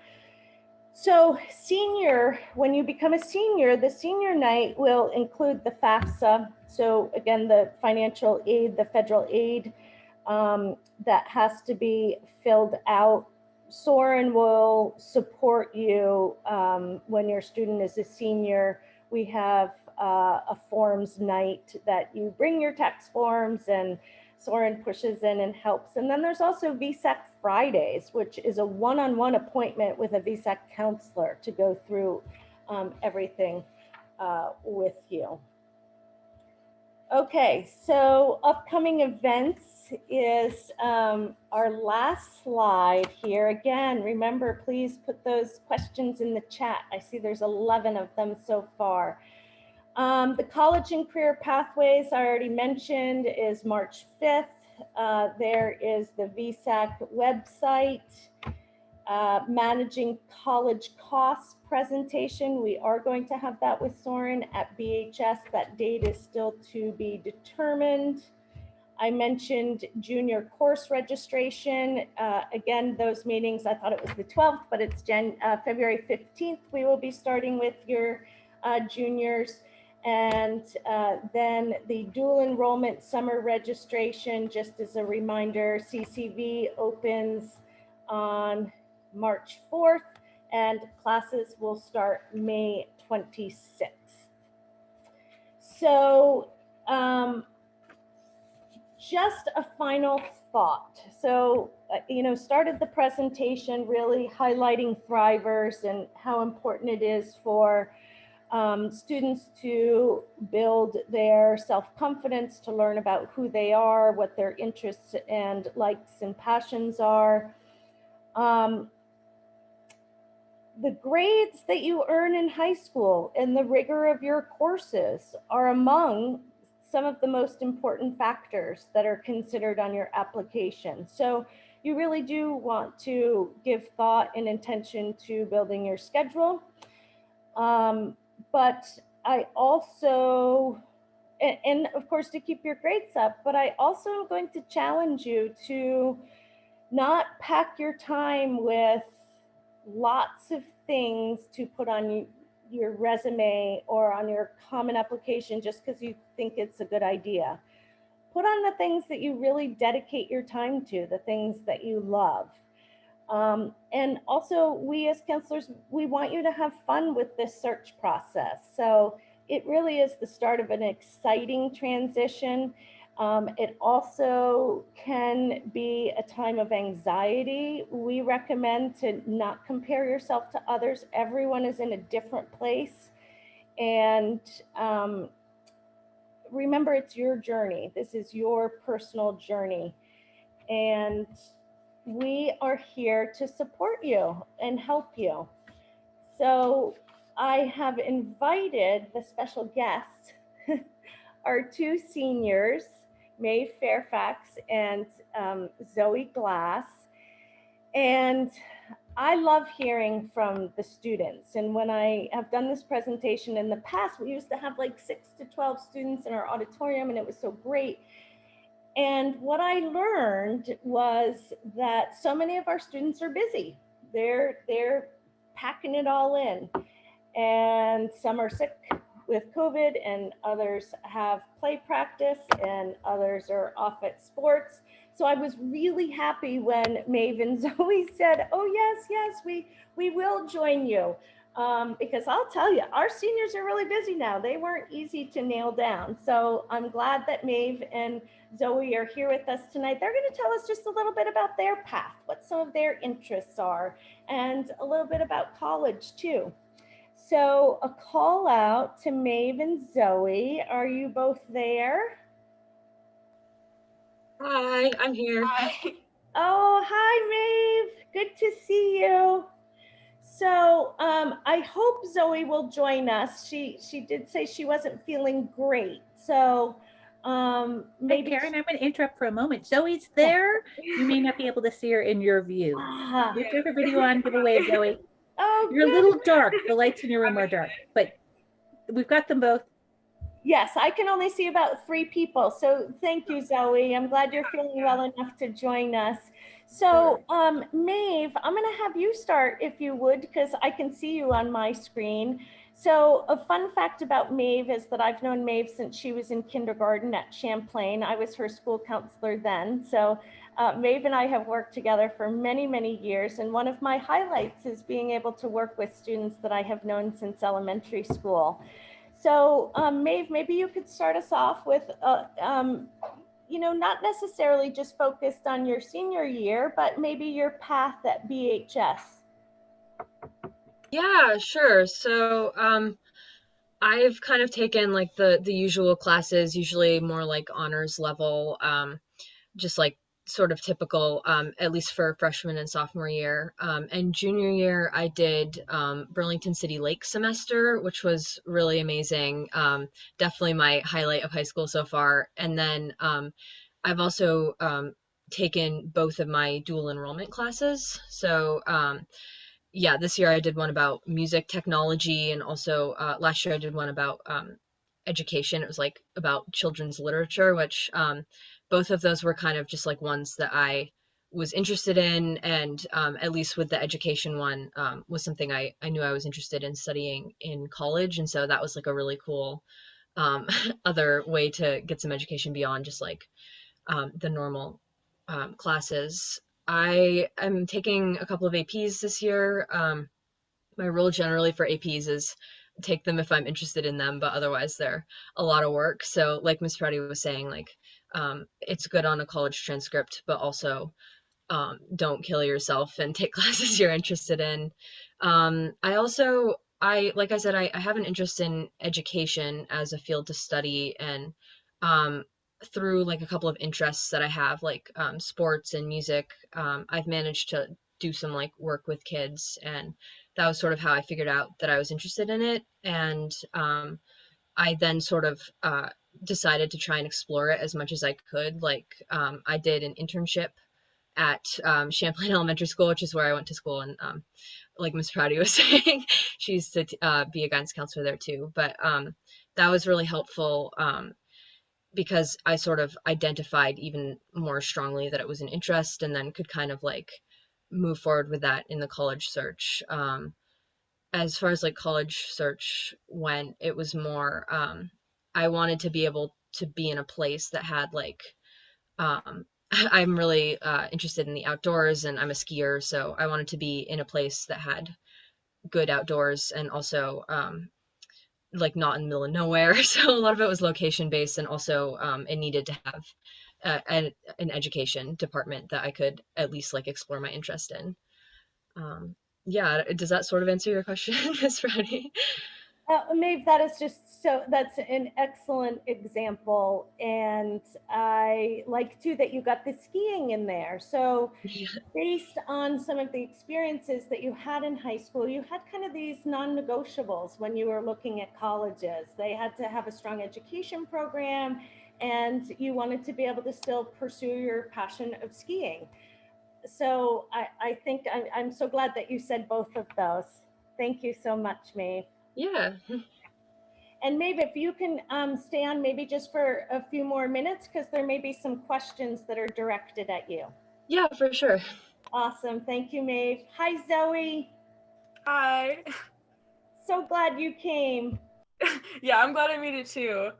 Speaker 3: So senior, when you become a senior, the senior night will include the FAFSA. So again, the financial aid, the federal aid that has to be filled out. Soren will support you when your student is a senior. We have a forms night that you bring your tax forms and Soren pushes in and helps. And then there's also VSAC Fridays, which is a one-on-one appointment with a VSAC counselor to go through everything with you. Okay, so upcoming events is our last slide here. Again, remember, please put those questions in the chat. I see there's 11 of them so far. The College and Career Pathways I already mentioned is March 5th. There is the VSAC website, managing college costs presentation. We are going to have that with Soren at BHS. That date is still to be determined. I mentioned junior course registration. Again, those meetings, I thought it was the 12th, but it's February 15th. We will be starting with your juniors. And then the dual enrollment summer registration, just as a reminder, CCV opens on March 4th and classes will start May 26th. So just a final thought. So, started the presentation really highlighting thrivers and how important it is for students to build their self-confidence, to learn about who they are, what their interests and likes and passions are. The grades that you earn in high school and the rigor of your courses are among some of the most important factors that are considered on your application. So you really do want to give thought and intention to building your schedule. But I also, and of course to keep your grades up, but I also am going to challenge you to not pack your time with lots of things to put on your resume or on your common application just because you think it's a good idea. Put on the things that you really dedicate your time to, the things that you love. And also, we as counselors, we want you to have fun with this search process. So it really is the start of an exciting transition. It also can be a time of anxiety. We recommend to not compare yourself to others. Everyone is in a different place. And remember, it's your journey. This is your personal journey. And we are here to support you and help you. So I have invited the special guests, our two seniors, Mae Fairfax and Zoe Glass. And I love hearing from the students. And when I have done this presentation in the past, we used to have like 6 to 12 students in our auditorium, and it was so great. And what I learned was that so many of our students are busy. They're packing it all in. And some are sick with COVID, and others have play practice, and others are off at sports. So I was really happy when Maeve and Zoe said, oh yes, we will join you. Because I'll tell you, our seniors are really busy now. They weren't easy to nail down. So I'm glad that Maeve and Zoe are here with us tonight. They're going to tell us just a little bit about their path, what some of their interests are, and a little bit about college too. So a call out to Maeve and Zoe. Are you both there?
Speaker 1: Hi, I'm here.
Speaker 4: Hi.
Speaker 3: Oh, hi, Maeve. Good to see you. So I hope Zoe will join us. She did say she wasn't feeling great. So maybe.
Speaker 5: Karen, I'm going to interrupt for a moment. Zoe's there. You may not be able to see her in your view. You have her video on. Give a wave, Zoe.
Speaker 3: Oh,
Speaker 5: You're
Speaker 3: good.
Speaker 5: a little dark. The lights in your room are dark, but we've got them both.
Speaker 3: Yes, I can only see about 3 people. So thank you, Zoe. I'm glad you're feeling well enough to join us. So Maeve, I'm going to have you start if you would, because I can see you on my screen. So a fun fact about Maeve is that I've known Maeve since she was in kindergarten at Champlain. I was her school counselor then. So Maeve and I have worked together for many, many years. And one of my highlights is being able to work with students that I have known since elementary school. So Maeve, maybe you could start us off with, not necessarily just focused on your senior year, but maybe your path at BHS.
Speaker 1: Yeah, sure. So, I've kind of taken like the usual classes, usually more like honors level, just like sort of typical, at least for freshman and sophomore year. And junior year, I did Burlington City Lake semester, which was really amazing. Definitely my highlight of high school so far. And then I've also taken both of my dual enrollment classes. So yeah, this year I did one about music technology, and also last year I did one about education. It was like about children's literature, which both of those were kind of just like ones that I was interested in, and at least with the education one was something I knew I was interested in studying in college, and so that was like a really cool other way to get some education beyond just like the normal classes. I am taking a couple of APs this year. My rule generally for APs is take them if I'm interested in them, but otherwise they're a lot of work. So like Miss Freddie was saying, like it's good on a college transcript, but also don't kill yourself and take classes you're interested in. Like I said, I have an interest in education as a field to study, and um, through like a couple of interests that I have, like sports and music, I've managed to do some like work with kids, and that was sort of how I figured out that I was interested in it. And I then sort of decided to try and explore it as much as I could. Like I did an internship at Champlain Elementary School, which is where I went to school. And like Miss Prouty was saying, she used to be a guidance counselor there too. But that was really helpful because I sort of identified even more strongly that it was an interest, and then could kind of like move forward with that in the college search. As far as like college search went, it was more, I wanted to be able to be in a place that had like, I'm really interested in the outdoors, and I'm a skier, so I wanted to be in a place that had good outdoors, and also like not in the middle of nowhere. So a lot of it was location based, and also it needed to have an education department that I could at least like explore my interest in. Yeah, does that sort of answer your question, Miss Freddie?
Speaker 3: Maeve, that's an excellent example. And I like too that you got the skiing in there. So
Speaker 1: Yeah.
Speaker 3: based on some of the experiences that you had in high school, you had kind of these non-negotiables when you were looking at colleges. They had to have a strong education program, and you wanted to be able to still pursue your passion of skiing. So I think I'm so glad that you said both of those. Thank you so much, Maeve.
Speaker 1: Yeah.
Speaker 3: And Maeve, if you can stay on maybe just for a few more minutes, because there may be some questions that are directed at you.
Speaker 1: Yeah, for sure.
Speaker 3: Awesome. Thank you, Maeve. Hi, Zoe.
Speaker 4: Hi.
Speaker 3: So glad you came.
Speaker 4: Yeah, I'm glad I made it too.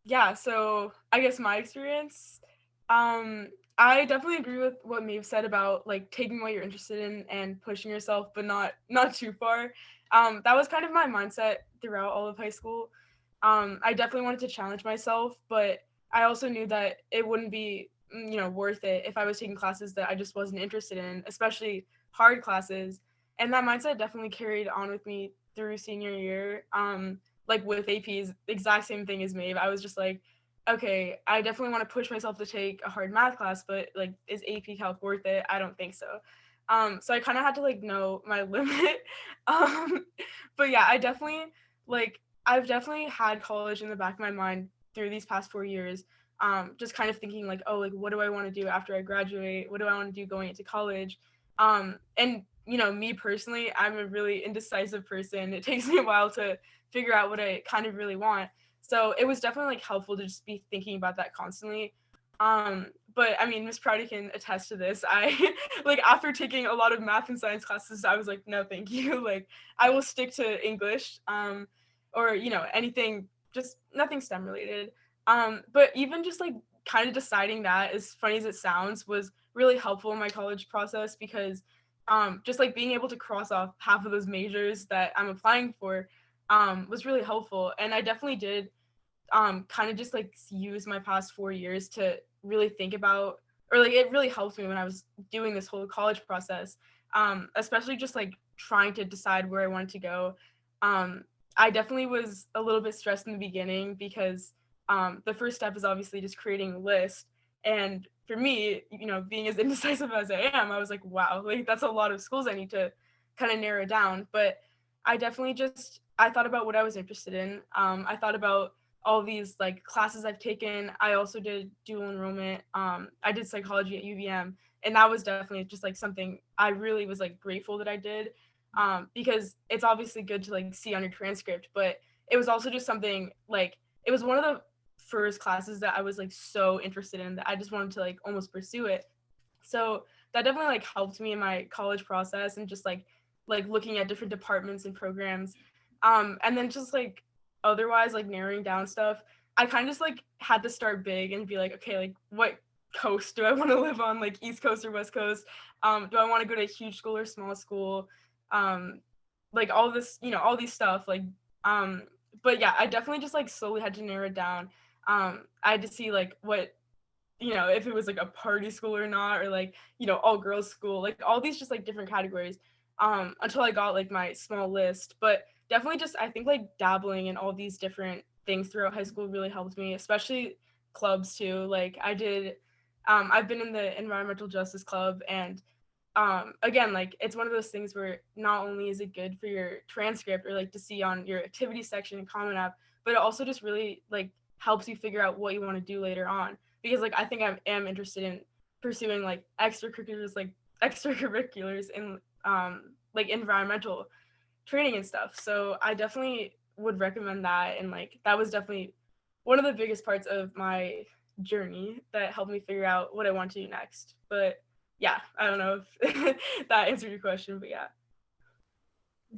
Speaker 4: Yeah, so I guess my experience, um, I definitely agree with what Maeve said about like taking what you're interested in and pushing yourself, but not too far. That was kind of my mindset throughout all of high school. I definitely wanted to challenge myself, but I also knew that it wouldn't be, worth it if I was taking classes that I just wasn't interested in, especially hard classes. And that mindset definitely carried on with me through senior year. Like with APs, exact same thing as Maeve. I was just like, okay, I definitely want to push myself to take a hard math class, but like, is AP Calc worth it? I don't think so. So I kind of had to like know my limit. um, but yeah, I've definitely had college in the back of my mind through these past 4 years. Just kind of thinking like, oh, like what do I want to do after I graduate? What do I want to do going into college? And me personally, I'm a really indecisive person. It takes me a while to figure out what I kind of really want. So it was definitely like helpful to just be thinking about that constantly. But I mean, Miss Prouty can attest to this. I like after taking a lot of math and science classes, I was like, no, thank you. Like I will stick to English, or anything, just nothing STEM related. But even just like kind of deciding that, as funny as it sounds, was really helpful in my college process because just like being able to cross off half of those majors that I'm applying for was really helpful. And I definitely did kind of just like use my past 4 years to really think about, or like it really helped me when I was doing this whole college process, especially just like trying to decide where I wanted to go. I definitely was a little bit stressed in the beginning because the first step is obviously just creating a list. And for me, being as indecisive as I am, I was like, wow, like that's a lot of schools I need to kind of narrow down. But I thought about what I was interested in. I thought about all these like classes I've taken. I also did dual enrollment. I did psychology at UVM, and that was definitely just like something I really was like grateful that I did, because it's obviously good to like see on your transcript, but it was also just something like it was one of the first classes that I was like so interested in that I just wanted to like almost pursue it. So that definitely like helped me in my college process and just like looking at different departments and programs. And then just like otherwise like narrowing down stuff, I kind of just like had to start big and be like, okay, like what coast do I want to live on, like East Coast or West Coast? Do I want to go to a huge school or small school? Like all this, all these stuff, like but yeah, I definitely just like slowly had to narrow it down. I had to see like what, if it was like a party school or not, or like, all girls school, like all these just like different categories, until I got like my small list. But definitely just, I think like dabbling in all these different things throughout high school really helped me, especially clubs too. Like I've been in the environmental justice club, and again, like it's one of those things where not only is it good for your transcript or like to see on your activity section and Common App, but it also just really like helps you figure out what you want to do later on. Because like I think I am interested in pursuing like extracurriculars in like environmental training and stuff. So I definitely would recommend that, and like that was definitely one of the biggest parts of my journey that helped me figure out what I want to do next. But yeah, I don't know if that answered your question, but yeah.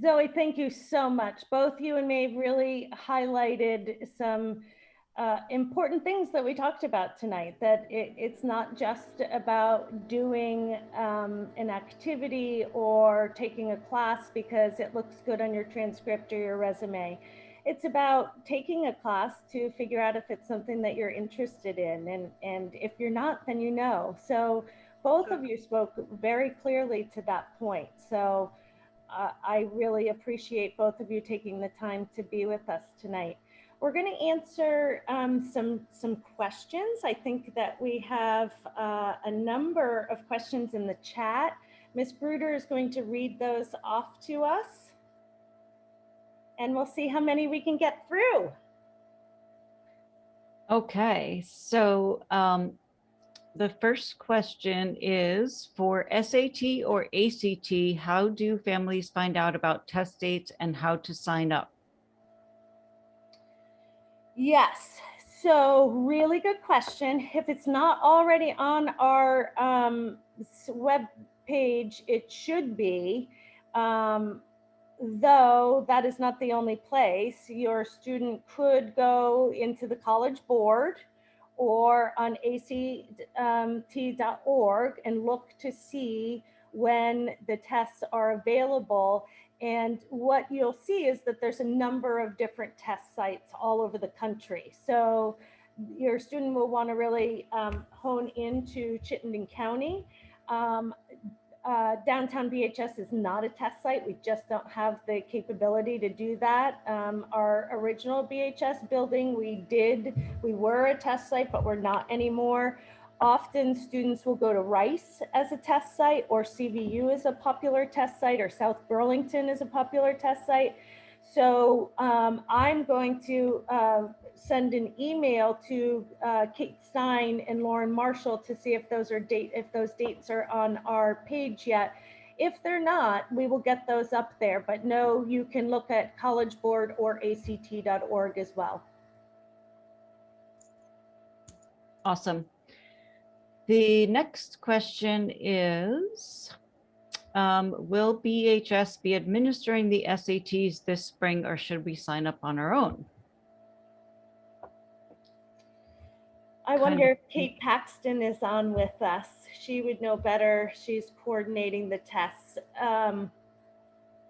Speaker 3: Zoe, thank you so much. Both you and Maeve really highlighted some important things that we talked about tonight, that it's not just about doing an activity or taking a class because it looks good on your transcript or your resume. It's about taking a class to figure out if it's something that you're interested in. And if you're not, then So both of you spoke very clearly to that point. So I really appreciate both of you taking the time to be with us tonight. We're going to answer some questions. I think that we have a number of questions in the chat. Ms. Bruder is going to read those off to us, and we'll see how many we can get through.
Speaker 6: Okay, so the first question is, for SAT or ACT, how do families find out about test dates and how to sign up?
Speaker 3: Yes, so really good question. If it's not already on our web page, it should be. Though that is not the only place, your student could go into the College Board or on ACT.org and look to see when the tests are available. And what you'll see is that there's a number of different test sites all over the country. So your student will want to really hone into Chittenden County. Downtown BHS is not a test site. We just don't have the capability to do that. Our original BHS building, we were a test site, but we're not anymore. Often students will go to Rice as a test site, or CVU is a popular test site, or South Burlington is a popular test site. So I'm going to send an email to Kate Stein and Lauren Marshall to see if those dates are on our page yet. If they're not, we will get those up there. But no, you can look at College Board or ACT.org as well.
Speaker 6: Awesome. The next question is, will BHS be administering the SATs this spring, or should we sign up on our own?
Speaker 3: I wonder if Kate Paxton is on with us. She would know better. She's coordinating the tests.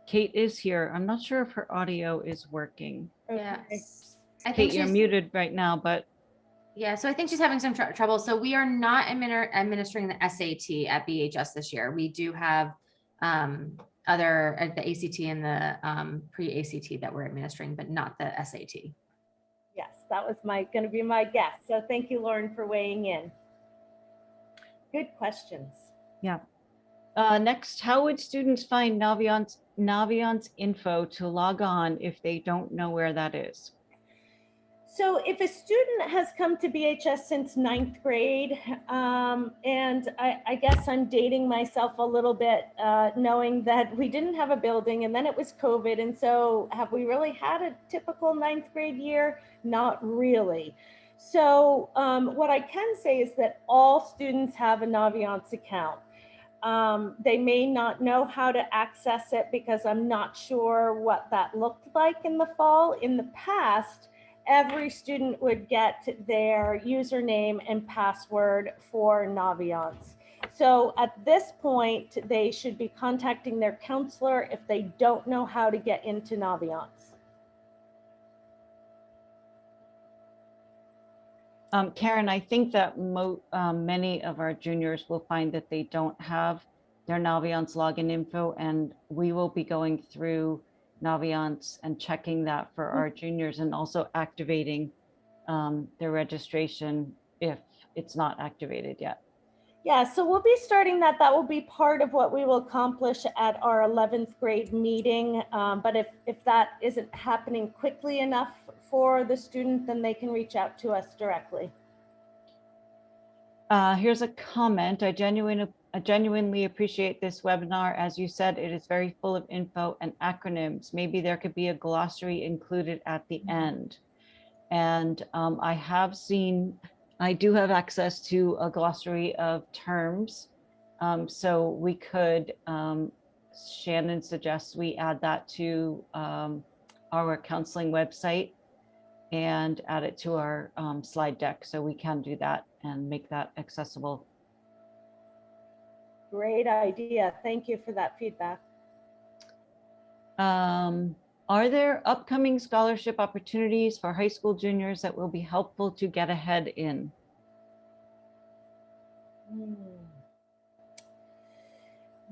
Speaker 6: Kate is here. I'm not sure if her audio is working.
Speaker 3: Okay.
Speaker 2: Yes. I
Speaker 6: Kate,
Speaker 2: think
Speaker 6: you're muted right now, but
Speaker 2: yeah, so I think she's having some trouble. So we are not administering the SAT at BHS this year. We do have the ACT and the pre-ACT that we're administering, but not the SAT.
Speaker 3: Yes, that was going to be my guess. So thank you, Lauren, for weighing in. Good questions.
Speaker 6: yeah. Next, how would students find Naviance info to log on if they don't know where that is?
Speaker 3: So if a student has come to BHS since 9th grade, and I guess I'm dating myself a little bit, knowing that we didn't have a building and then it was COVID. And so have we really had a typical 9th grade year? Not really. So what I can say is that all students have a Naviance account. They may not know how to access it because I'm not sure what that looked like in the fall. In the past, every student would get their username and password for Naviance. So at this point, they should be contacting their counselor if they don't know how to get into Naviance.
Speaker 6: Karen, I think that many of our juniors will find that they don't have their Naviance login info, and we will be going through Naviance and checking that for our juniors, and also activating their registration if it's not activated yet.
Speaker 3: Yeah, so we'll be starting that. That will be part of what we will accomplish at our 11th grade meeting. But if that isn't happening quickly enough for the student, then they can reach out to us directly.
Speaker 6: Here's a comment. I genuinely appreciate this webinar. As you said, it is very full of info and acronyms. Maybe there could be a glossary included at the end. And I do have access to a glossary of terms. So we could, Shannon suggests we add that to our counseling website and add it to our slide deck. So we can do that and make that accessible.
Speaker 3: Great idea. Thank you for that feedback.
Speaker 6: Are there upcoming scholarship opportunities for high school juniors that will be helpful to get ahead in?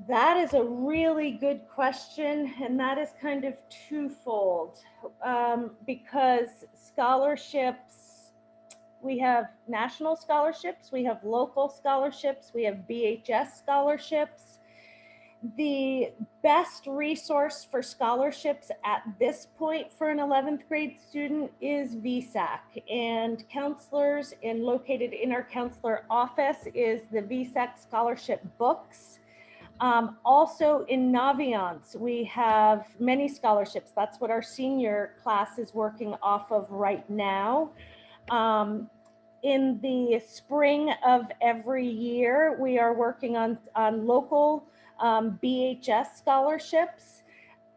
Speaker 3: That is a really good question, and that is kind of twofold, because scholarships, we have national scholarships, we have local scholarships, we have BHS scholarships. The best resource for scholarships at this point for an 11th grade student is VSAC, and counselors located in our counselor office is the VSAC scholarship books. Also in Naviance, we have many scholarships. That's what our senior class is working off of right now. In the spring of every year, we are working on local BHS scholarships.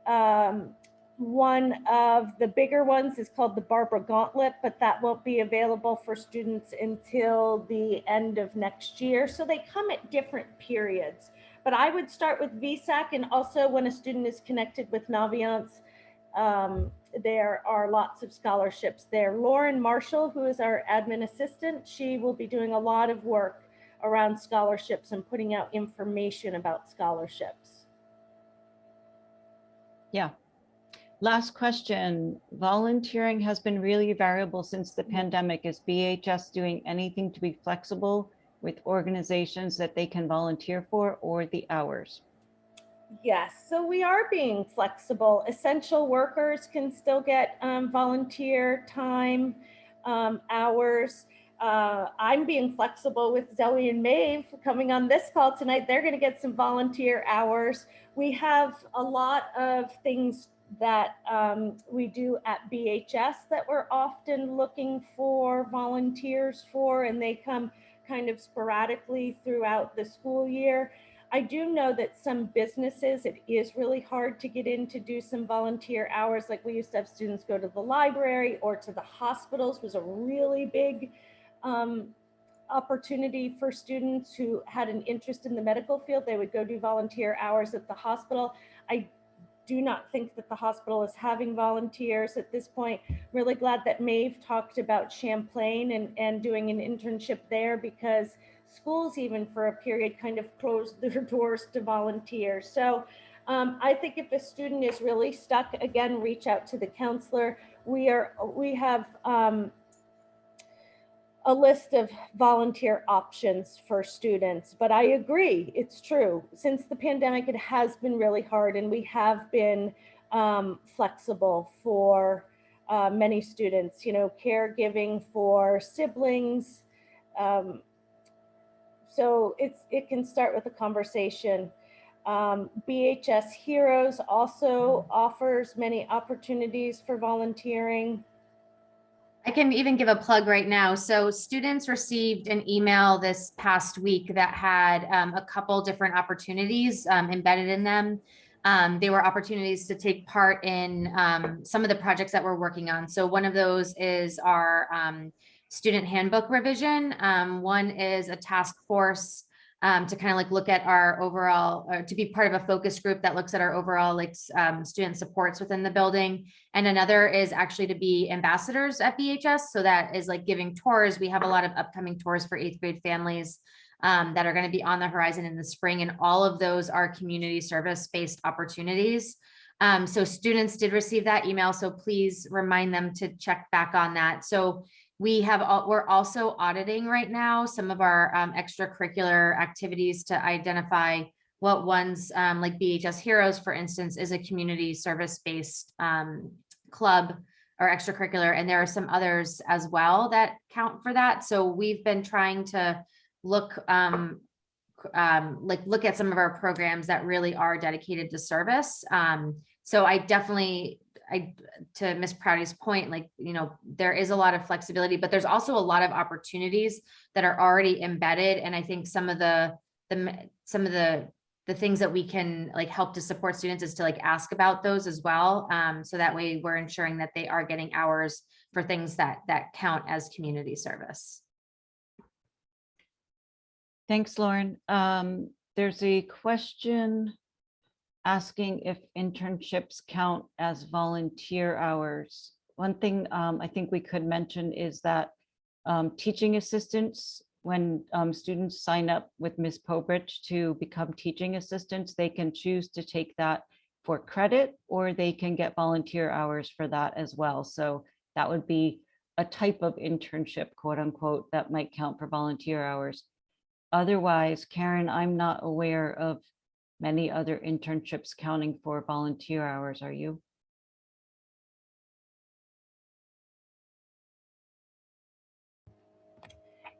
Speaker 3: One of the bigger ones is called the Barbara Gauntlet, but that won't be available for students until the end of next year. So they come at different periods. But I would start with VSAC, and also when a student is connected with Naviance, there are lots of scholarships there. Lauren Marshall, who is our admin assistant, she will be doing a lot of work around scholarships and putting out information about scholarships.
Speaker 6: Yeah. Last question. Volunteering has been really variable since the pandemic. Is BHS doing anything to be flexible with organizations that they can volunteer for, or the hours?
Speaker 3: Yes, so we are being flexible. Essential workers can still get volunteer time, hours. I'm being flexible with Zoe and Maeve coming on this call tonight. They're going to get some volunteer hours. We have a lot of things that we do at BHS that we're often looking for volunteers for, and they come kind of sporadically throughout the school year. I do know that some businesses, it is really hard to get in to do some volunteer hours. Like we used to have students go to the library or to the hospitals, was a really big opportunity for students who had an interest in the medical field. They would go do volunteer hours at the hospital. I do not think that the hospital is having volunteers at this point. Really glad that Maeve talked about Champlain and doing an internship there, because schools even for a period kind of closed their doors to volunteers. So I think if a student is really stuck, again, reach out to the counselor. We have a list of volunteer options for students, but I agree, it's true. Since the pandemic, it has been really hard, and we have been flexible for many students, you know, caregiving for siblings. So it can start with a conversation. BHS Heroes also offers many opportunities for volunteering.
Speaker 2: I can even give a plug right now. So students received an email this past week that had a couple different opportunities embedded in them. They were opportunities to take part in some of the projects that we're working on. So one of those is our student handbook revision. One is a task force to kind of like look at our overall, or to be part of a focus group that looks at our overall like student supports within the building. And another is actually to be ambassadors at BHS. So that is like giving tours. We have a lot of upcoming tours for 8th grade families that are going to be on the horizon in the spring. And all of those are community service-based opportunities. So students did receive that email. So please remind them to check back on that. So we're also auditing right now some of our extracurricular activities to identify what ones like BHS Heroes, for instance, is a community service-based club or extracurricular. And there are some others as well that count for that. So we've been trying to look at some of our programs that really are dedicated to service. So I definitely, to Ms. Prouty's point, like, you know, there is a lot of flexibility, but there's also a lot of opportunities that are already embedded. And I think some of the things that we can like help to support students is to like ask about those as well. So that way we're ensuring that they are getting hours for things that count as community service.
Speaker 6: Thanks, Lauren. There's a question asking if internships count as volunteer hours. One thing I think we could mention is that teaching assistants, when students sign up with Ms. Pobridge to become teaching assistants, they can choose to take that for credit, or they can get volunteer hours for that as well. So that would be a type of internship, quote unquote, that might count for volunteer hours. Otherwise, Karen, I'm not aware of many other internships counting for volunteer hours. Are you?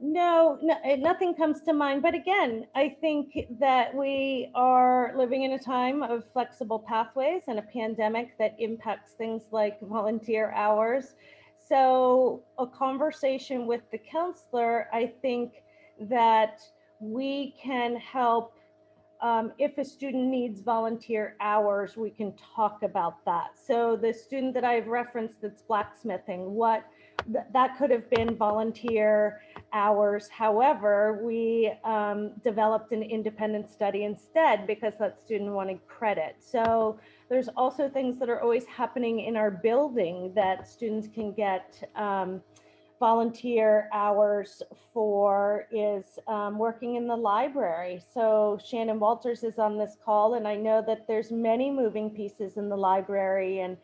Speaker 3: No, nothing comes to mind. But again, I think that we are living in a time of flexible pathways and a pandemic that impacts things like volunteer hours. So a conversation with the counselor, I think that we can help if a student needs volunteer hours, we can talk about that. So the student that I've referenced that's blacksmithing, that could have been volunteer hours. However, we developed an independent study instead because that student wanted credit. So there's also things that are always happening in our building that students can get volunteer hours for, is working in the library. So Shannon Walters is on this call, and I know that there's many moving pieces in the library, and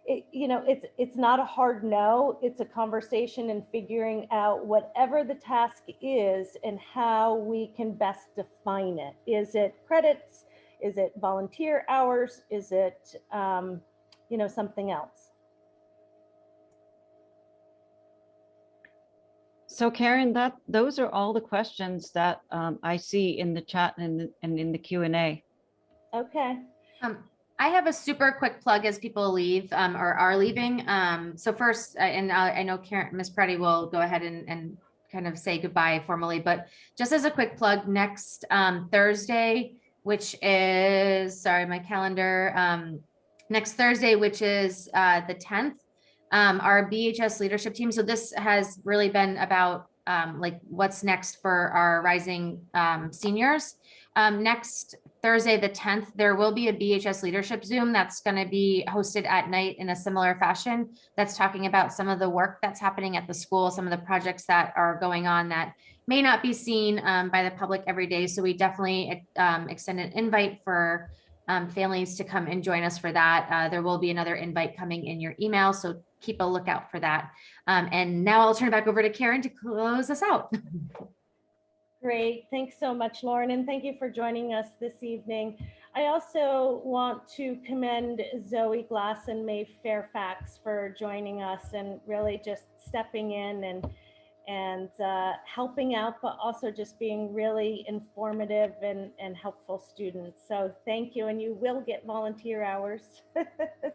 Speaker 3: it's not a hard no, it's a conversation and figuring out whatever the task is and how we can best define it. Is it credits? Is it volunteer hours? Is it something else?
Speaker 6: So Karen, those are all the questions that I see in the chat and in the Q&A.
Speaker 3: Okay.
Speaker 2: I have a super quick plug as people leave or are leaving. So first, and I know Karen, Ms. Preddy will go ahead and kind of say goodbye formally, but just as a quick plug, next Thursday, which is, sorry, my calendar, next Thursday, which is the 10th, our BHS leadership team. So this has really been about like what's next for our rising seniors. Next Thursday, the 10th, there will be a BHS leadership Zoom that's going to be hosted at night in a similar fashion. That's talking about some of the work that's happening at the school, some of the projects that are going on that may not be seen by the public every day. So we definitely extend an invite for families to come and join us for that. There will be another invite coming in your email, so keep a lookout for that. And now I'll turn it back over to Karen to close us out.
Speaker 3: Great. Thanks so much, Lauren, and thank you for joining us this evening. I also want to commend Zoe Glass and Maeve Fairfax for joining us and really just stepping in and helping out, but also just being really informative and helpful students. So thank you, and you will get volunteer hours.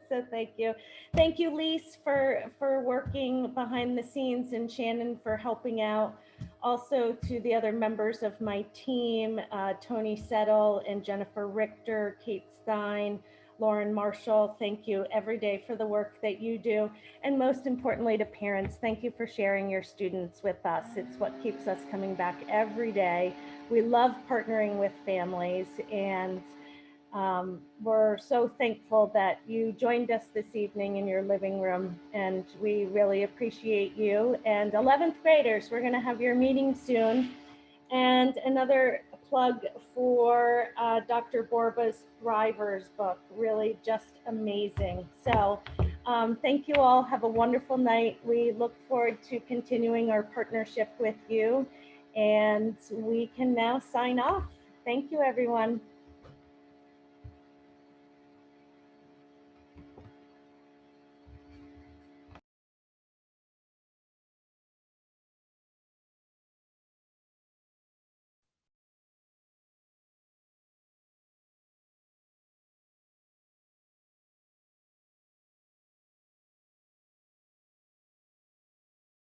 Speaker 3: So thank you. Thank you, Lise, for working behind the scenes, and Shannon for helping out. Also to the other members of my team, Tony Settle and Jennifer Richter, Kate Stein, Lauren Marshall, thank you every day for the work that you do. And most importantly to parents, thank you for sharing your students with us. It's what keeps us coming back every day. We love partnering with families, and we're so thankful that you joined us this evening in your living room, and we really appreciate you. And 11th graders, we're going to have your meeting soon. And another plug for Dr. Borba's Thrivers book, really just amazing. So thank you all. Have a wonderful night. We look forward to continuing our partnership with you, and we can now sign off. Thank you, everyone.